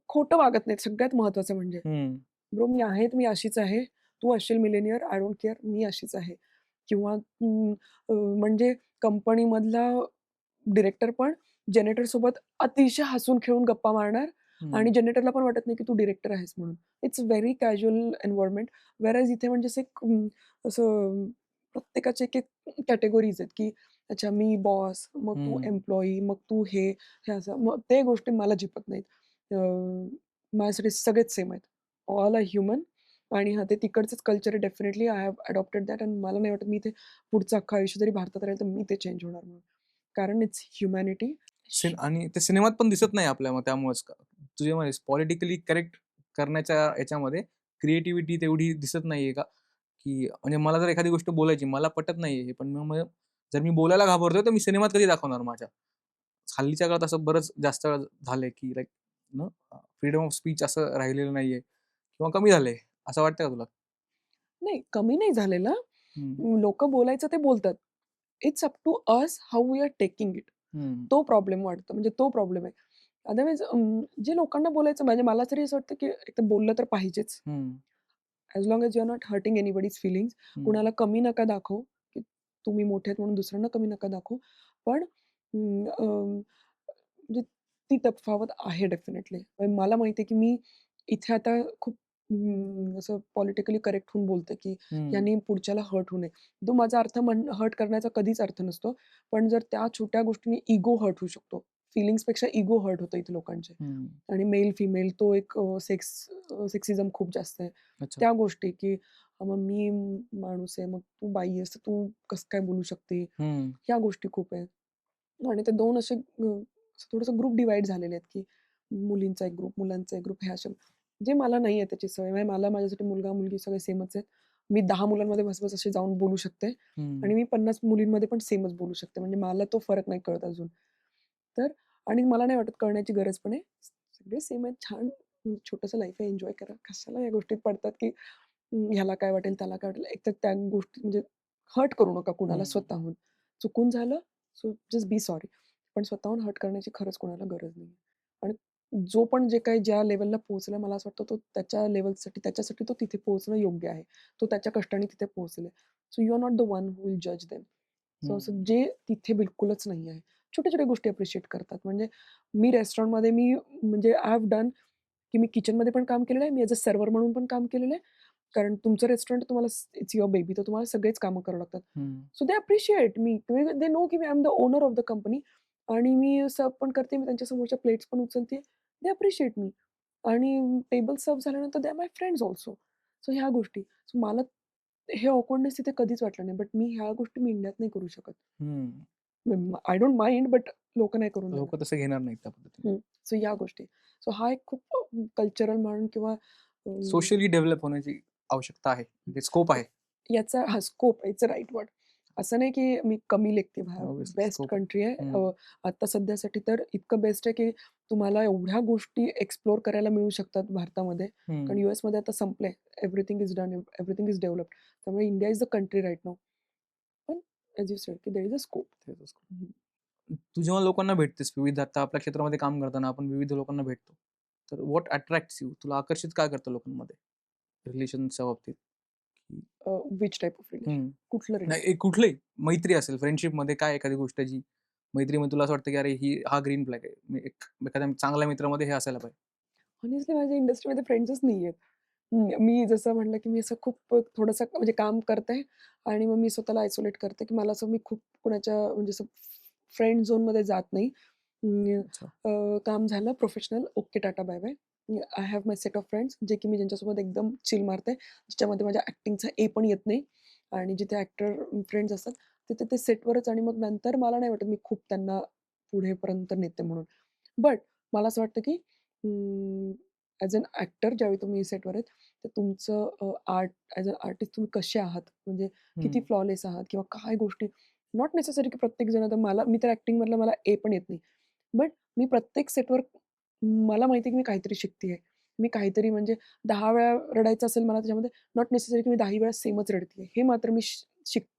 खोटं वागत नाहीत सगळ्यात महत्त्वाचं म्हणजे. हं, ब्रो मी आहे, तर मी अशीच आहे. तू असशील मिलेनियर, आय डोंट केअर, मी अशीच आहे. किंवा म्हणजे कंपनीमधला डिरेक्टर पण जेनेटरसोबत अतिशय हसून खेळून गप्पा मारणार आणि हं, जेनेटरला पण वाटत नाही की तू डिरेक्टर आहेस म्हणून. It's very casual environment. Whereas इथे म्हणजे असं प्रत्येकाचे एक-एक कॅटेगोरीज आहेत, की अच्छा मी बॉस, मग तू हं. एम्प्लॉयी, मग तू हे असं. मग ते गोष्टी मला झेपत नाहीत. माझ्यासाठी सगळेच सेम आहेत. ऑल आर ह्युमन आणि हां, ते तिकडचंच कल्चर आहे definitely I have adopted that आणि मला नाही वाटत मी इथे पुढचं अख्खं आयुष्य जरी भारतात राहील, तर मी ते चेंज होणार म्हणून. कारण इट्स ह्युमॅनिटी. आणि ते सिनेमात पण दिसत नाही आपल्या मग त्यामुळेच का. तुझे म्हणालीस पॉलिटिकली करेक्ट करण्याच्या याच्यामध्ये क्रिएटिव्हिटी तेवढी दिसत नाहीये का? की म्हणजे मला जर एखादी गोष्ट बोलायची, मला पटत नाहीये हे, पण मग जर मी बोलायला घाबरतोय, तर मी सिनेमात कधी दाखवणार माझ्या? हल्लीच्या काळात असं बरंच जास्त वेळा झालंय, की लाइक फ्रीडम ऑफ स्पीच असं राहिलेलं नाहीये किंवा कमी झालंय. असं वाटतं का तुला? नाही, कमी नाही झालेलं. हं, लोकं बोलायचं ते बोलतात. It's up to us how we are taking it. हं, तो प्रॉब्लेम वाटतो. म्हणजे तो प्रॉब्लेम आहे. अदरवाईज जे लोकांना बोलायचं म्हणजे मला तरी असं वाटतं, की एकतर बोललं तर पाहिजेच. हं, as long as you are not hurting anybody's feelings. हं, कुणाला कमी नका दाखवू, की तुम्ही मोठे आहेत म्हणून दुसऱ्यांना कमी नका दाखवू. पण म्हणजे ती तफावत आहे डेफिनेटली. मला माहिती आहे, की मी इथे आता खूप असं पॉलिटिकली करेक्ट होऊन बोलते, की हं, यानी पुढच्याला हर्ट होऊ नये. तो माझा अर्थ हर्ट करण्याचा कधीच अर्थ नसतो. पण जर त्या छोट्या गोष्टींनी इगो हर्ट होऊ शकतो. फीलिंग्सपेक्षा इगो हर्ट होतं इथे लोकांचे. हं. आणि मेल, फिमेल तो एक सेक्सिझम खूप जास्त आहे. अच्छा. त्या गोष्टी, की मग मी माणूस आहे, मग तू बाई आहेस, तर तू कसं काय बोलू शकते? हं, ह्या गोष्टी खूप आहेत. आणि ते 2 असे थोडंसं ग्रुप डिव्हाईड झालेले आहेत, की मुलींचा एक ग्रुप, मुलांचा एक ग्रुप हे असे. जे मला नाही आहे त्याची सवय. म्हणजे मला माझ्यासाठी मुलगा-मुलगी सगळे सेमच आहेत. मी 10 मुलांमध्ये बस-बस अशी जाऊन बोलू शकते हं, आणि मी 50 मुलींमध्ये पण सेमच बोलू शकते. म्हणजे मला तो फरक नाही कळत अजून. तर आणि मला नाही वाटत कळण्याची गरज पण आहे. सगळे सेम आहेत. छान छोटंसं लाईफ आहे. एन्जॉय करा. कशाला या गोष्टीत पडतात, की ह्याला काय वाटेल, त्याला काय वाटेल. एकतर त्या गोष्टी म्हणजे हर्ट करू नका कुणाला हं, स्वतःहून. चुकून झालं, सो जस्ट बी सॉरी. पण स्वतःहून हर्ट करण्याची खरंच कोणाला गरज नाही. आणि जो पण जे काही ज्या लेव्हलला पोहोचला मला असं वाटतं तो त्याच्या लेव्हलसाठी त्याच्यासाठी तो तिथे पोहोचणं योग्य आहे. तो त्याच्या कष्टाने तिथे पोहोचले. So you are not the one who will जज देम. सो असं हं. जे तिथे बिलकुलच नाही आहे. छोट्या-छोट्या गोष्टी अप्रिशिएट करतात. म्हणजे मी रेस्टॉरंटमध्ये म्हणजे आय हॅव डन की मी किचनमध्ये पण काम केलेलं आहे. मी ॲज अ सर्व्हर म्हणून पण काम केलेलं आहे. कारण तुमचं रेस्टॉरंट तुम्हाला इट्स युअर बेबी तर तुम्हाला सगळेच कामं करावी लागतात. हं. So they appreciate me. They know की I am the owner of the company आणि मी सर्व्ह पण करते. मी त्यांच्या समोरच्या प्लेट्स पण उचलते. दे अप्रिशिएट मी आणि टेबल सर्व्ह झाल्यानंतर they are my friends also. So ह्या गोष्टी. सो मला हे ऑकवर्डनेस तिथे कधीच वाटलं नाही. बट मी ह्या गोष्टी मी इंडियात नाही करू शकत. हं. आय डोंट माइंड बट लोकं नाही करून देणार. लोकं तसं घेणार नाहीत त्या पद्धतीने. सो या गोष्टी. सो हा एक खूप कल्चरल म्हणून किंवा सोशली डेव्हलप होण्याची आवश्यकता आहे. म्हणजे स्कोप आहे. याचा हा स्कोप आहे. It's a right word. असं नाही की मी कमी लेखते. ऑब्व्हियसली बेस्ट स्कोप आहे. कंट्री आहे. हं, आता सध्यासाठी तर इतकं बेस्ट आहे की तुम्हाला एवढ्या गोष्टी एक्सप्लोर करायला मिळू शकतात भारतामध्ये. कारण हं. यूएसमध्ये आता संपलंय. Everything is done. Everything is developed. त्यामुळे India is the country right now. पण ॲज यू सेड की देअर इज अ स्कोप. तेच असतं. तू जेव्हा लोकांना भेटतेस विविध आता आपल्या क्षेत्रामध्ये काम करताना आपण विविध लोकांना भेटतो. तर व्हॉट अट्रॅक्ट्स यू? तुला आकर्षित काय करतं लोकांमध्ये? रिलेशन्सच्या बाबतीत? की व्हिच टाइप ऑफ रिलेशन? हं. कुठलं नाही रिलेशन? एक कुठलंही मैत्री असेल, फ्रेंडशिपमध्ये काय एखादी गोष्ट जी मैत्रीमध्ये तुला असं वाटतं, की अरे हा ग्रीन फ्लॅग आहे. एखाद्या चांगल्या मित्रामध्ये हे असायला पाहिजे. हॉनेस्टली माझ्या इंडस्ट्रीमध्ये फ्रेंड्सच नाहीयेत. मी जसं म्हटलं, की मी असं खूप थोडंसं म्हणजे काम करते आणि मग मी स्वतःला आयसोलेट करते, की मला असं मी खूप कुणाच्या म्हणजे असं फ्रेंड झोनमध्ये जात नाही. अच्छा. काम झालं professional, okay tata bye bye. I have my set of friends जे की मी ज्यांच्यासोबत एकदम चिल मारते. ज्याच्यामध्ये माझ्या ॲक्टिंगचा ए पण येत नाही आणि जिथे ॲक्टर फ्रेंड्स असतात, तिथे ते सेटवरच आणि मग नंतर मला नाही वाटत मी खूप त्यांना पुढेपर्यंत नेते म्हणून. बट मला असं वाटतं, की ॲज अन ॲक्टर ज्यावेळी तुम्ही सेटवर आहेत, तर तुमचं आर्ट ॲज अ आर्टिस्ट तुम्ही कसे आहात, म्हणजे किती हं. फ्लॉलेस आहात किंवा काय गोष्टी नॉट नेसेसरी की प्रत्येकजण आता मी तर ॲक्टिंगमधलं मला ए पण येत नाही. बट मी प्रत्येक सेटवर मला माहिती आहे की मी काहीतरी शिकतीये. मी काहीतरी म्हणजे 10 वेळा रडायचं असेल मला त्याच्यामध्ये नॉट नेसेसरी की मी 10ही वेळा सेमच रडतीये. हे मात्र मी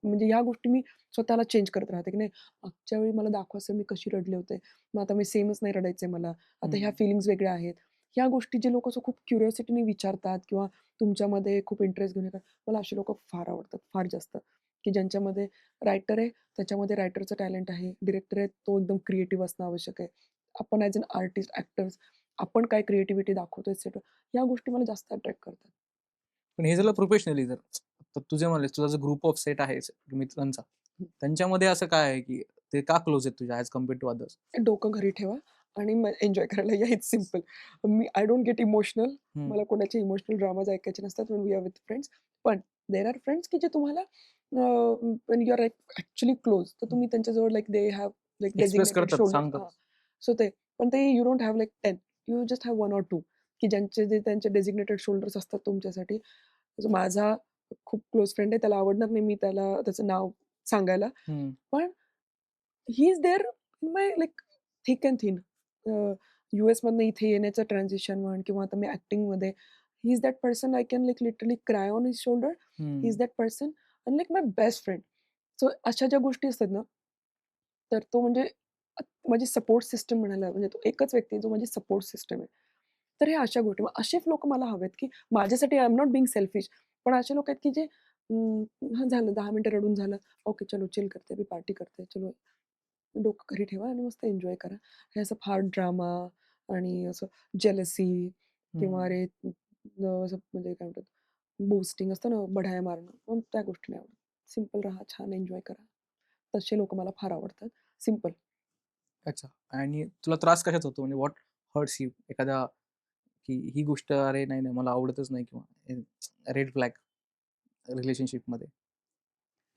म्हणजे ह्या गोष्टी मी स्वतःला चेंज करत राहते, की नाही मागच्या वेळी मला दाखवायचं मी कशी रडले होते. मग आता मी सेमच नाही रडायचंय मला. आता ह्या हं. फीलिंग्ज वेगळ्या आहेत. ह्या गोष्टी जे लोकं असं खूप क्युरिओसिटीने विचारतात किंवा तुमच्यामध्ये खूप इंटरेस्ट घेऊन येतात. मला अशी लोकं फार आवडतात, फार जास्त. की ज्यांच्यामध्ये रायटर आहे, त्याच्यामध्ये रायटरचं टॅलेंट आहे. डिरेक्टर आहे, तो एकदम क्रिएटिव्ह असणं आवश्यक आहे. आपण ॲज अन आर्टिस्ट, ॲक्टर्स आपण काय क्रिएटिव्हिटी दाखवतो एक्सेट्रा. या गोष्टी मला जास्त अट्रॅक्ट करतात. पण हे झालं प्रोफेशनली जर. तर तू जे म्हणलेस तुझा जो ग्रुप ऑफ सेट आहे मित्रांचा, त्यांच्यामध्ये असं काय आहे, की ते का क्लोज आहेत तुझ्या ॲज कंपेअर्ड टू अदर्स? डोकं घरी ठेवा आणि मग एन्जॉय करायला या. It's simple. I don't get emotional. हं. मला कोणाचे इमोशनल ड्रामाज ऐकायचे नसतात when we are with friends. पण देअर आर फ्रेंड्स की जे तुम्हाला when you are actually close तर तुम्ही त्यांच्याजवळ like they have like express designated करतात, शोल्डर्स सांगतात. हां. सो ते पण ते you don't have like 10. You just have 1 or 2 की ज्यांचे जे त्यांचे डेझिग्नेटेड शोल्डर्स असतात तुमच्यासाठी. जसं माझा खूप क्लोज फ्रेंड आहे. त्याला आवडणार नाही मी त्याला त्याचं नाव सांगायला. हं. पण he is there in my like thick and thin. यूएसमधनं इथे येण्याचं ट्रान्झिशन म्हण किंवा आता मी ॲक्टिंगमध्ये he is that person I can like literally cry on his shoulder. He hmm. Is that person and like my best friend. So अशा ज्या गोष्टी असतात ना, तर तो म्हणजे माझी सपोर्ट सिस्टम म्हणायला म्हणजे तो एकच व्यक्ती आहे जो माझी सपोर्ट सिस्टम आहे. तर ह्या अशा गोष्टी मग असेच लोकं मला हवेत, की माझ्यासाठी I am not being selfish. पण असे लोक आहेत, की जे हां, झालं 10 मिनिटं रडून झालं. ओके चलो चिल करते, मी पार्टी करते. चलो डोकं घरी ठेवा आणि मस्त एन्जॉय करा. हे असं फार ड्रामा आणि असं जेलसी किंवा हं. अरे असं म्हणजे काय म्हणतात बूस्टिंग असतं ना, बढाया मारणं. मग त्या गोष्टी नाही आवडत. सिंपल राहा, छान एन्जॉय करा. तसे लोकं मला फार आवडतात. सिंपल. अच्छा. आणि तुला त्रास कशाचा होतो? म्हणजे व्हॉट हर्ट्स यू? एखादा की ही गोष्ट अरे नाही, नाही मला आवडतच नाही किंवा रेड फ्लॅग रिलेशनशिपमध्ये?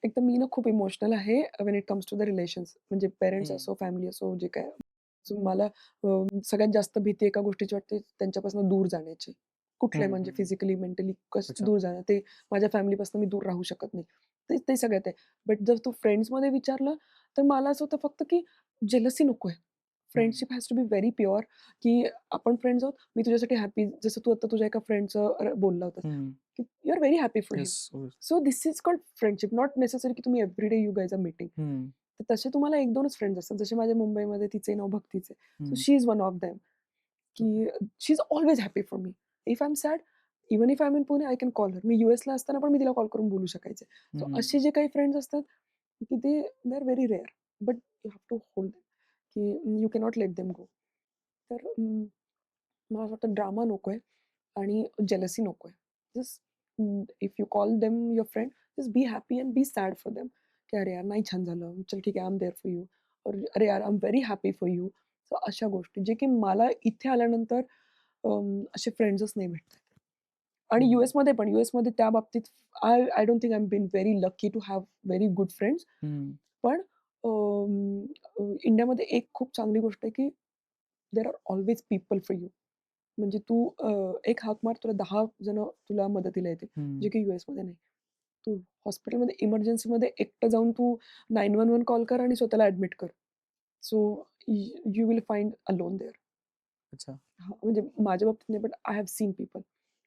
एक तर मी ना खूप इमोशनल आहे when it comes to the relations. म्हणजे पेरेंट्स हं. असो, फॅमिली असो, जे काय. सो मला सगळ्यात जास्त भीती एका गोष्टीची वाटते त्यांच्यापासून दूर जाण्याची. कुठल्याही हं, म्हणजे हं. फिजिकली, मेंटली अच्छा. दूर जाणं. ते माझ्या फॅमिलीपासून मी दूर राहू शकत नाही. ते ते सगळ्यात आहे. बट जर तू फ्रेंड्समध्ये विचारलं, तर मला असं होतं फक्त की जेलसी नकोय. हं. Friendship has to be very pure, की आपण फ्रेंड्स आहोत. मी तुझ्यासाठी हॅपी जसं तू आता तुझ्या एका फ्रेंडचं बोलला होतास, हं. की you are very happy for him. Yes. Yes. So this is called friendship. Not necessary की तुम्ही everyday you guys are meeting. हं. तर तसे तुम्हाला 1-2च फ्रेंड्स असतात. जसे माझ्या मुंबईमध्ये तिचे नाव भक्तीच आहे. So hmm. She is one of them. Okay. की she is always happy for me. If I am sad, even if I am in Pune, I can call her. मी यूएसला असताना पण मी तिला कॉल करून बोलू शकायचे. सो हं. असे जे काही फ्रेंड्स असतात, की they are very rare. But you have to hold them, की you cannot let them go. तर मला असं वाटतं ड्रामा नकोय आणि जेलसी नकोय. Just if you call them your friend, just be happy and be sad for them. की "अरे यार, नाही छान झालं. चल ठीक आहे, I am there for you." और "अरे यार, I am very happy for you." So अशा गोष्टी जे की मला इथे आल्यानंतर असे फ्रेंड्सच नाही भेटत. आणि हं. यूएसमध्ये त्या बाबतीत I don't think I am been very lucky to have very good friends. हं. पण इंडियामध्ये एक खूप चांगली गोष्ट आहे, की there are always people for you. म्हणजे तू एक हाक मार, तुला 10 जण तुला मदतीला येतील, हं. जे की यूएसमध्ये नाही. तू हॉस्पिटलमध्ये इमर्जन्सीमध्ये एकटं जाऊन तू 911 कॉल कर आणि स्वतःला ॲडमिट कर. So you will find alone there. अच्छा. हां, म्हणजे माझ्या बाबतीत नाही, but I have seen people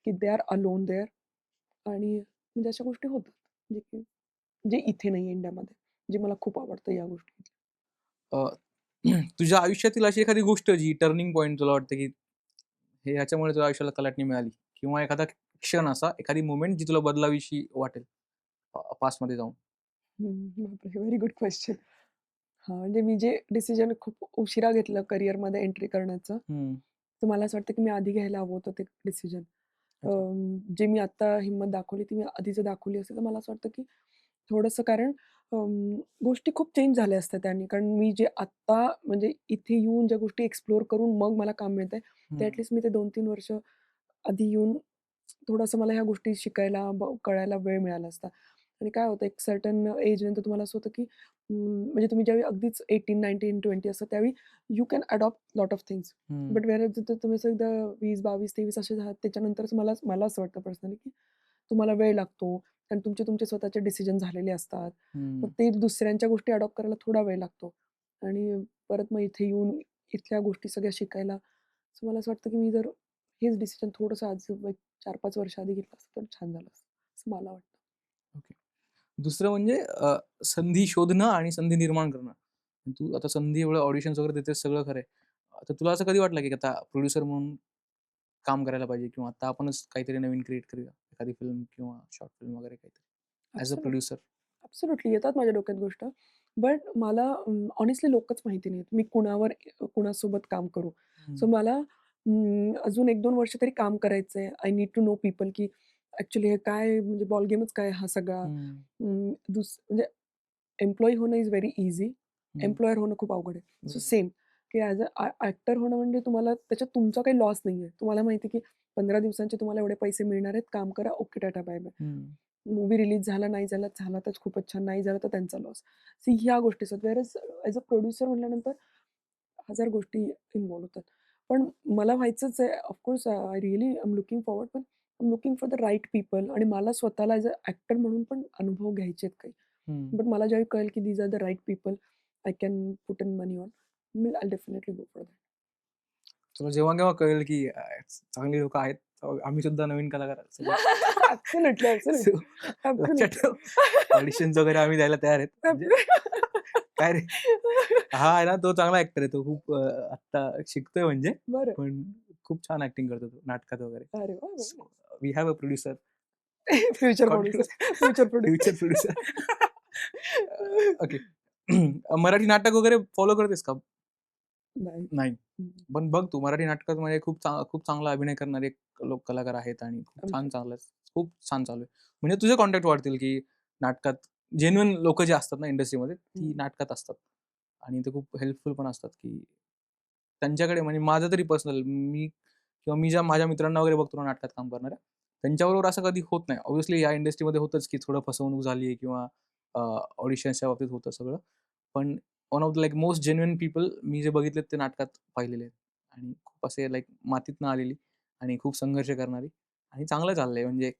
की दे आर अलोन देअर आणि म्हणजे अशा गोष्टी होतात, जे की जे इथे नाही इंडियामध्ये, जे मला खूप आवडतं या गोष्टी. अ, तुझ्या आयुष्यातील अशी एखादी गोष्ट जी टर्निंग पॉइंट तुला वाटतं, की हे ह्याच्यामुळे तुझ्या आयुष्याला कलाटणी मिळाली किंवा एखादा क्षण असा, एखादी मोमेंट जी तुला बदलावीशी वाटेल पास्टमध्ये जाऊन? बापरे! Very good question. हां, म्हणजे मी जे डिसिजन खूप उशिरा घेतलं करिअरमध्ये एंट्री करण्याचं, हं. तर मला असं वाटतं की मी आधी घ्यायला हवं होतं ते डिसिजन. अच्छा. जे मी आत्ता हिंमत दाखवली, ती मी आधी जर दाखवली असती, तर मला असं वाटतं की थोडंसं कारण गोष्टी खूप चेंज झाल्या असत्या त्यानी. कारण मी जे आत्ता म्हणजे इथे येऊन ज्या गोष्टी एक्सप्लोर करून मग मला काम मिळतंय, ते हं. ॲटलीस्ट मी ते 2-3 वर्ष आधी येऊन थोडंसं मला ह्या गोष्टी शिकायला, कळायला वेळ मिळाला असता. आणि काय होतं एक सर्टन एजनंतर तुम्हाला असं होतं की म्हणजे तुम्ही ज्यावेळी अगदीच 18, 19, 20 असतं त्यावेळी you can adopt lot of things. हं. बट व्हेअर जर तुम्ही असं एकदा 20, 22, 23 असे झालात त्याच्यानंतरच मला मला असं वाटतं पर्सनली की तुम्हाला वेळ लागतो आणि तुमचे स्वतःचे डिसिजन झालेले असतात. मग हं. ते दुसऱ्यांच्या गोष्टी अडॉप्ट करायला थोडा वेळ लागतो आणि परत मग इथे येऊन इथल्या गोष्टी सगळ्या शिकायला. सो मला असं वाटतं की मी जर हेच डिसिजन थोडंसं आज एक 4-5 वर्ष आधी घेतलं असतं तर छान झालं असतं, असं मला वाटतं. ओके. दुसरं म्हणजे संधी शोधणं आणि संधी निर्माण करणं. तू आता संधी एवढं ऑडिशन्स वगैरे देतेस सगळं खरं आहे. तर तुला असं कधी वाटलं की आता प्रोड्युसर म्हणून काम करायला पाहिजे किंवा आता आपणच काहीतरी नवीन क्रिएट करूया? एखादी फिल्म किंवा शॉर्ट फिल्म वगैरे काहीतरी ॲज अ प्रोड्युसर? ॲब्सोल्युटली येतात माझ्या डोक्यात गोष्ट. बट मला हॉनेस्टली लोकच माहिती नाहीत. मी कुणासोबत काम करू. हं. सो मला अजून 1-2 वर्ष तरी काम करायचंय. I need to know people की ॲक्चुअली हे काय म्हणजे बॉल गेमच काय हा सगळा. हं. म्हणजे एम्प्लॉयी होणं इज व्हेरी ईझी. हं. एम्प्लॉयर होणं खूप अवघड आहे. सो बरोबर. सेम की ॲज ॲक्टर होणं म्हणजे तुम्हाला त्याच्यात तुमचा काही लॉस नाहीये. तुम्हाला माहिती आहे की 15 दिवसांचे तुम्हाला एवढे पैसे मिळणार आहेत. काम करा. ओके. Tata bye bye. हं. मूव्ही रिलीज झाला, नाही झाला, झाला तर खूपच छान, नाही झाला तर त्यांचा लॉस. सी ह्या गोष्टी असतात. व्हेअरएज ॲज अ प्रोड्युसर म्हटल्यानंतर हजार गोष्टी इन्व्हॉल्व होतात. पण मला व्हायचंच आहे. Of course I really am looking forward, पण I am looking for the right people आणि मला स्वतःला ॲज अ ॲक्टर म्हणून पण अनुभव घ्यायचे आहेत काही. हं. बट मला ज्यावेळी कळेल की these are the right people I can put in money on, मी I definitely go for that. तुला जेव्हा-केव्हा कळेल की चांगली लोकं आहेत. आम्ही सुद्धा नवीन कलाकार सगळे. ॲब्सोल्युटली, सो ॲब्सोल्युटली, लक्षात ठेव. ऑडिशन्स वगैरे आम्ही द्यायला तयार आहेत. म्हणजे काय रे? हा आहे ना, तो चांगला ॲक्टर आहे. तो खूप आत्ता शिकतोय म्हणजे. बरं. पण खूप छान ॲक्टिंग करतो तो नाटकात वगैरे. अरे वाह! Very so nice. We have a producer. Future producer, confidence. Future future producer. Producer. Okay. Marathi नाटक वगैरे फॉलो करतेस का? नाही. नाही. हं. पण बघ तू मराठी नाटकात म्हणजे खूप चांगला अभिनय करणारे कलाकार आहेत आणि खूप आय एम छान शुअर. चांगलं खूप छान चालू आहे. म्हणजे तुझे कॉन्टॅक्ट वाढतील, की नाटकात जेन्युइन लोकं जे असतात ना इंडस्ट्रीमध्ये ती हं. नाटकात असतात. आणि ते खूप हेल्पफुल पण असतात, की त्यांच्याकडे म्हणजे माझं तरी पर्सनल मी ज्या माझ्या मित्रांना वगैरे बघतो ना नाटकात काम करणाऱ्या, त्यांच्याबरोबर असं कधी होत नाही. ऑब्व्हियसली या इंडस्ट्रीमध्ये होतंच, की थोडं फसवणूक झाली आहे किंवा ऑडिशन्सच्या बाबतीत होतं सगळं. पण one of the most genuine people मी जे बघितलेत ते नाटकात पाहिलेले आहेत. आणि खूप असे मातीतनं आलेली आणि खूप संघर्ष करणारी आणि चांगलं चाललंय म्हणजे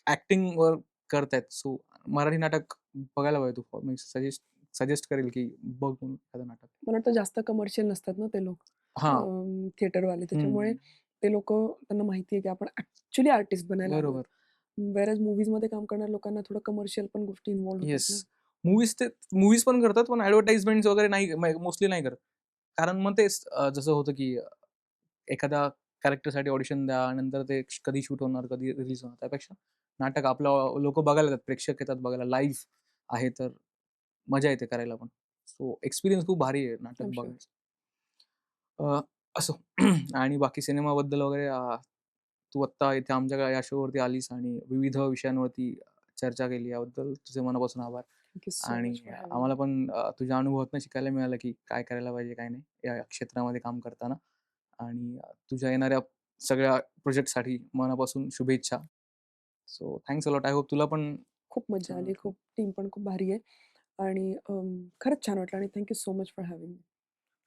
ॲक्टिंगवर करतायत. सो मराठी नाटक बघायला पाहिजे तू. मी सजेस्ट करेल, की बघ म्हणून एखादं नाटक. मला वाटतं जास्त कमर्शियल नसतात ना ते लोक. हां. थिएटरवाले. त्याच्यामुळे हं. ते लोकं त्यांना माहिती आहे की आपण ॲक्चुअली आर्टिस्ट बनायला आलोय. बरोबर. व्हेअरएज मूव्हीजमध्ये काम करणाऱ्या लोकांना थोडं कमर्शियल पण गोष्टी इन्व्हॉल्व होतात येस. ना. मूव्हीज पण करतात, पण ॲडव्हर्टाइजमेंट्स वगैरे नाही मोस्टली नाही करत. कारण मग तेच जसं होतं, की एखाद्या कॅरेक्टरसाठी ऑडिशन द्या, नंतर ते कधी शूट होणार, कधी रिलीज होणार. त्यापेक्षा नाटक आपलं लोकं बघायला येतात, प्रेक्षक येतात बघायला. लाईव्ह आहे तर मजा येते करायला पण. सो एक्सपिरियन्स खूप भारी आहे नाटक आय एम शुअर. बघायचा. असो आणि बाकी सिनेमाबद्दल वगैरे तू आत्ता इथे आमच्या या शोवरती आलीस आणि विविध विषयांवरती चर्चा केली याबद्दल तुझे मनापासून आभार. थँक यू सो आणि मच फॉर हॅव्हिंग आम्हाला मी. पण तुझ्या अनुभवातनं शिकायला मिळालं, की काय करायला पाहिजे, काय नाही या क्षेत्रामध्ये काम करताना. आणि तुझ्या येणाऱ्या सगळ्या प्रोजेक्टसाठी मनापासून शुभेच्छा. So thanks a lot. I hope तुला पण खूप मज्जा छान आली. वाटलं. खूप टीम पण खूप भारी आहे आणि खरंच छान वाटलं आणि thank you so much for having me.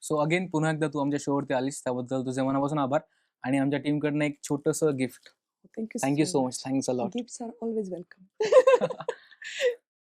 So again पुन्हा एकदा तू आमच्या शोवरती आलीस त्याबद्दल तुझे मनापासून आभार आणि आमच्या टीमकडनं एक छोटंसं gift. Thank you thank you so so much. Much. Thanks a lot. Gifts are always welcome.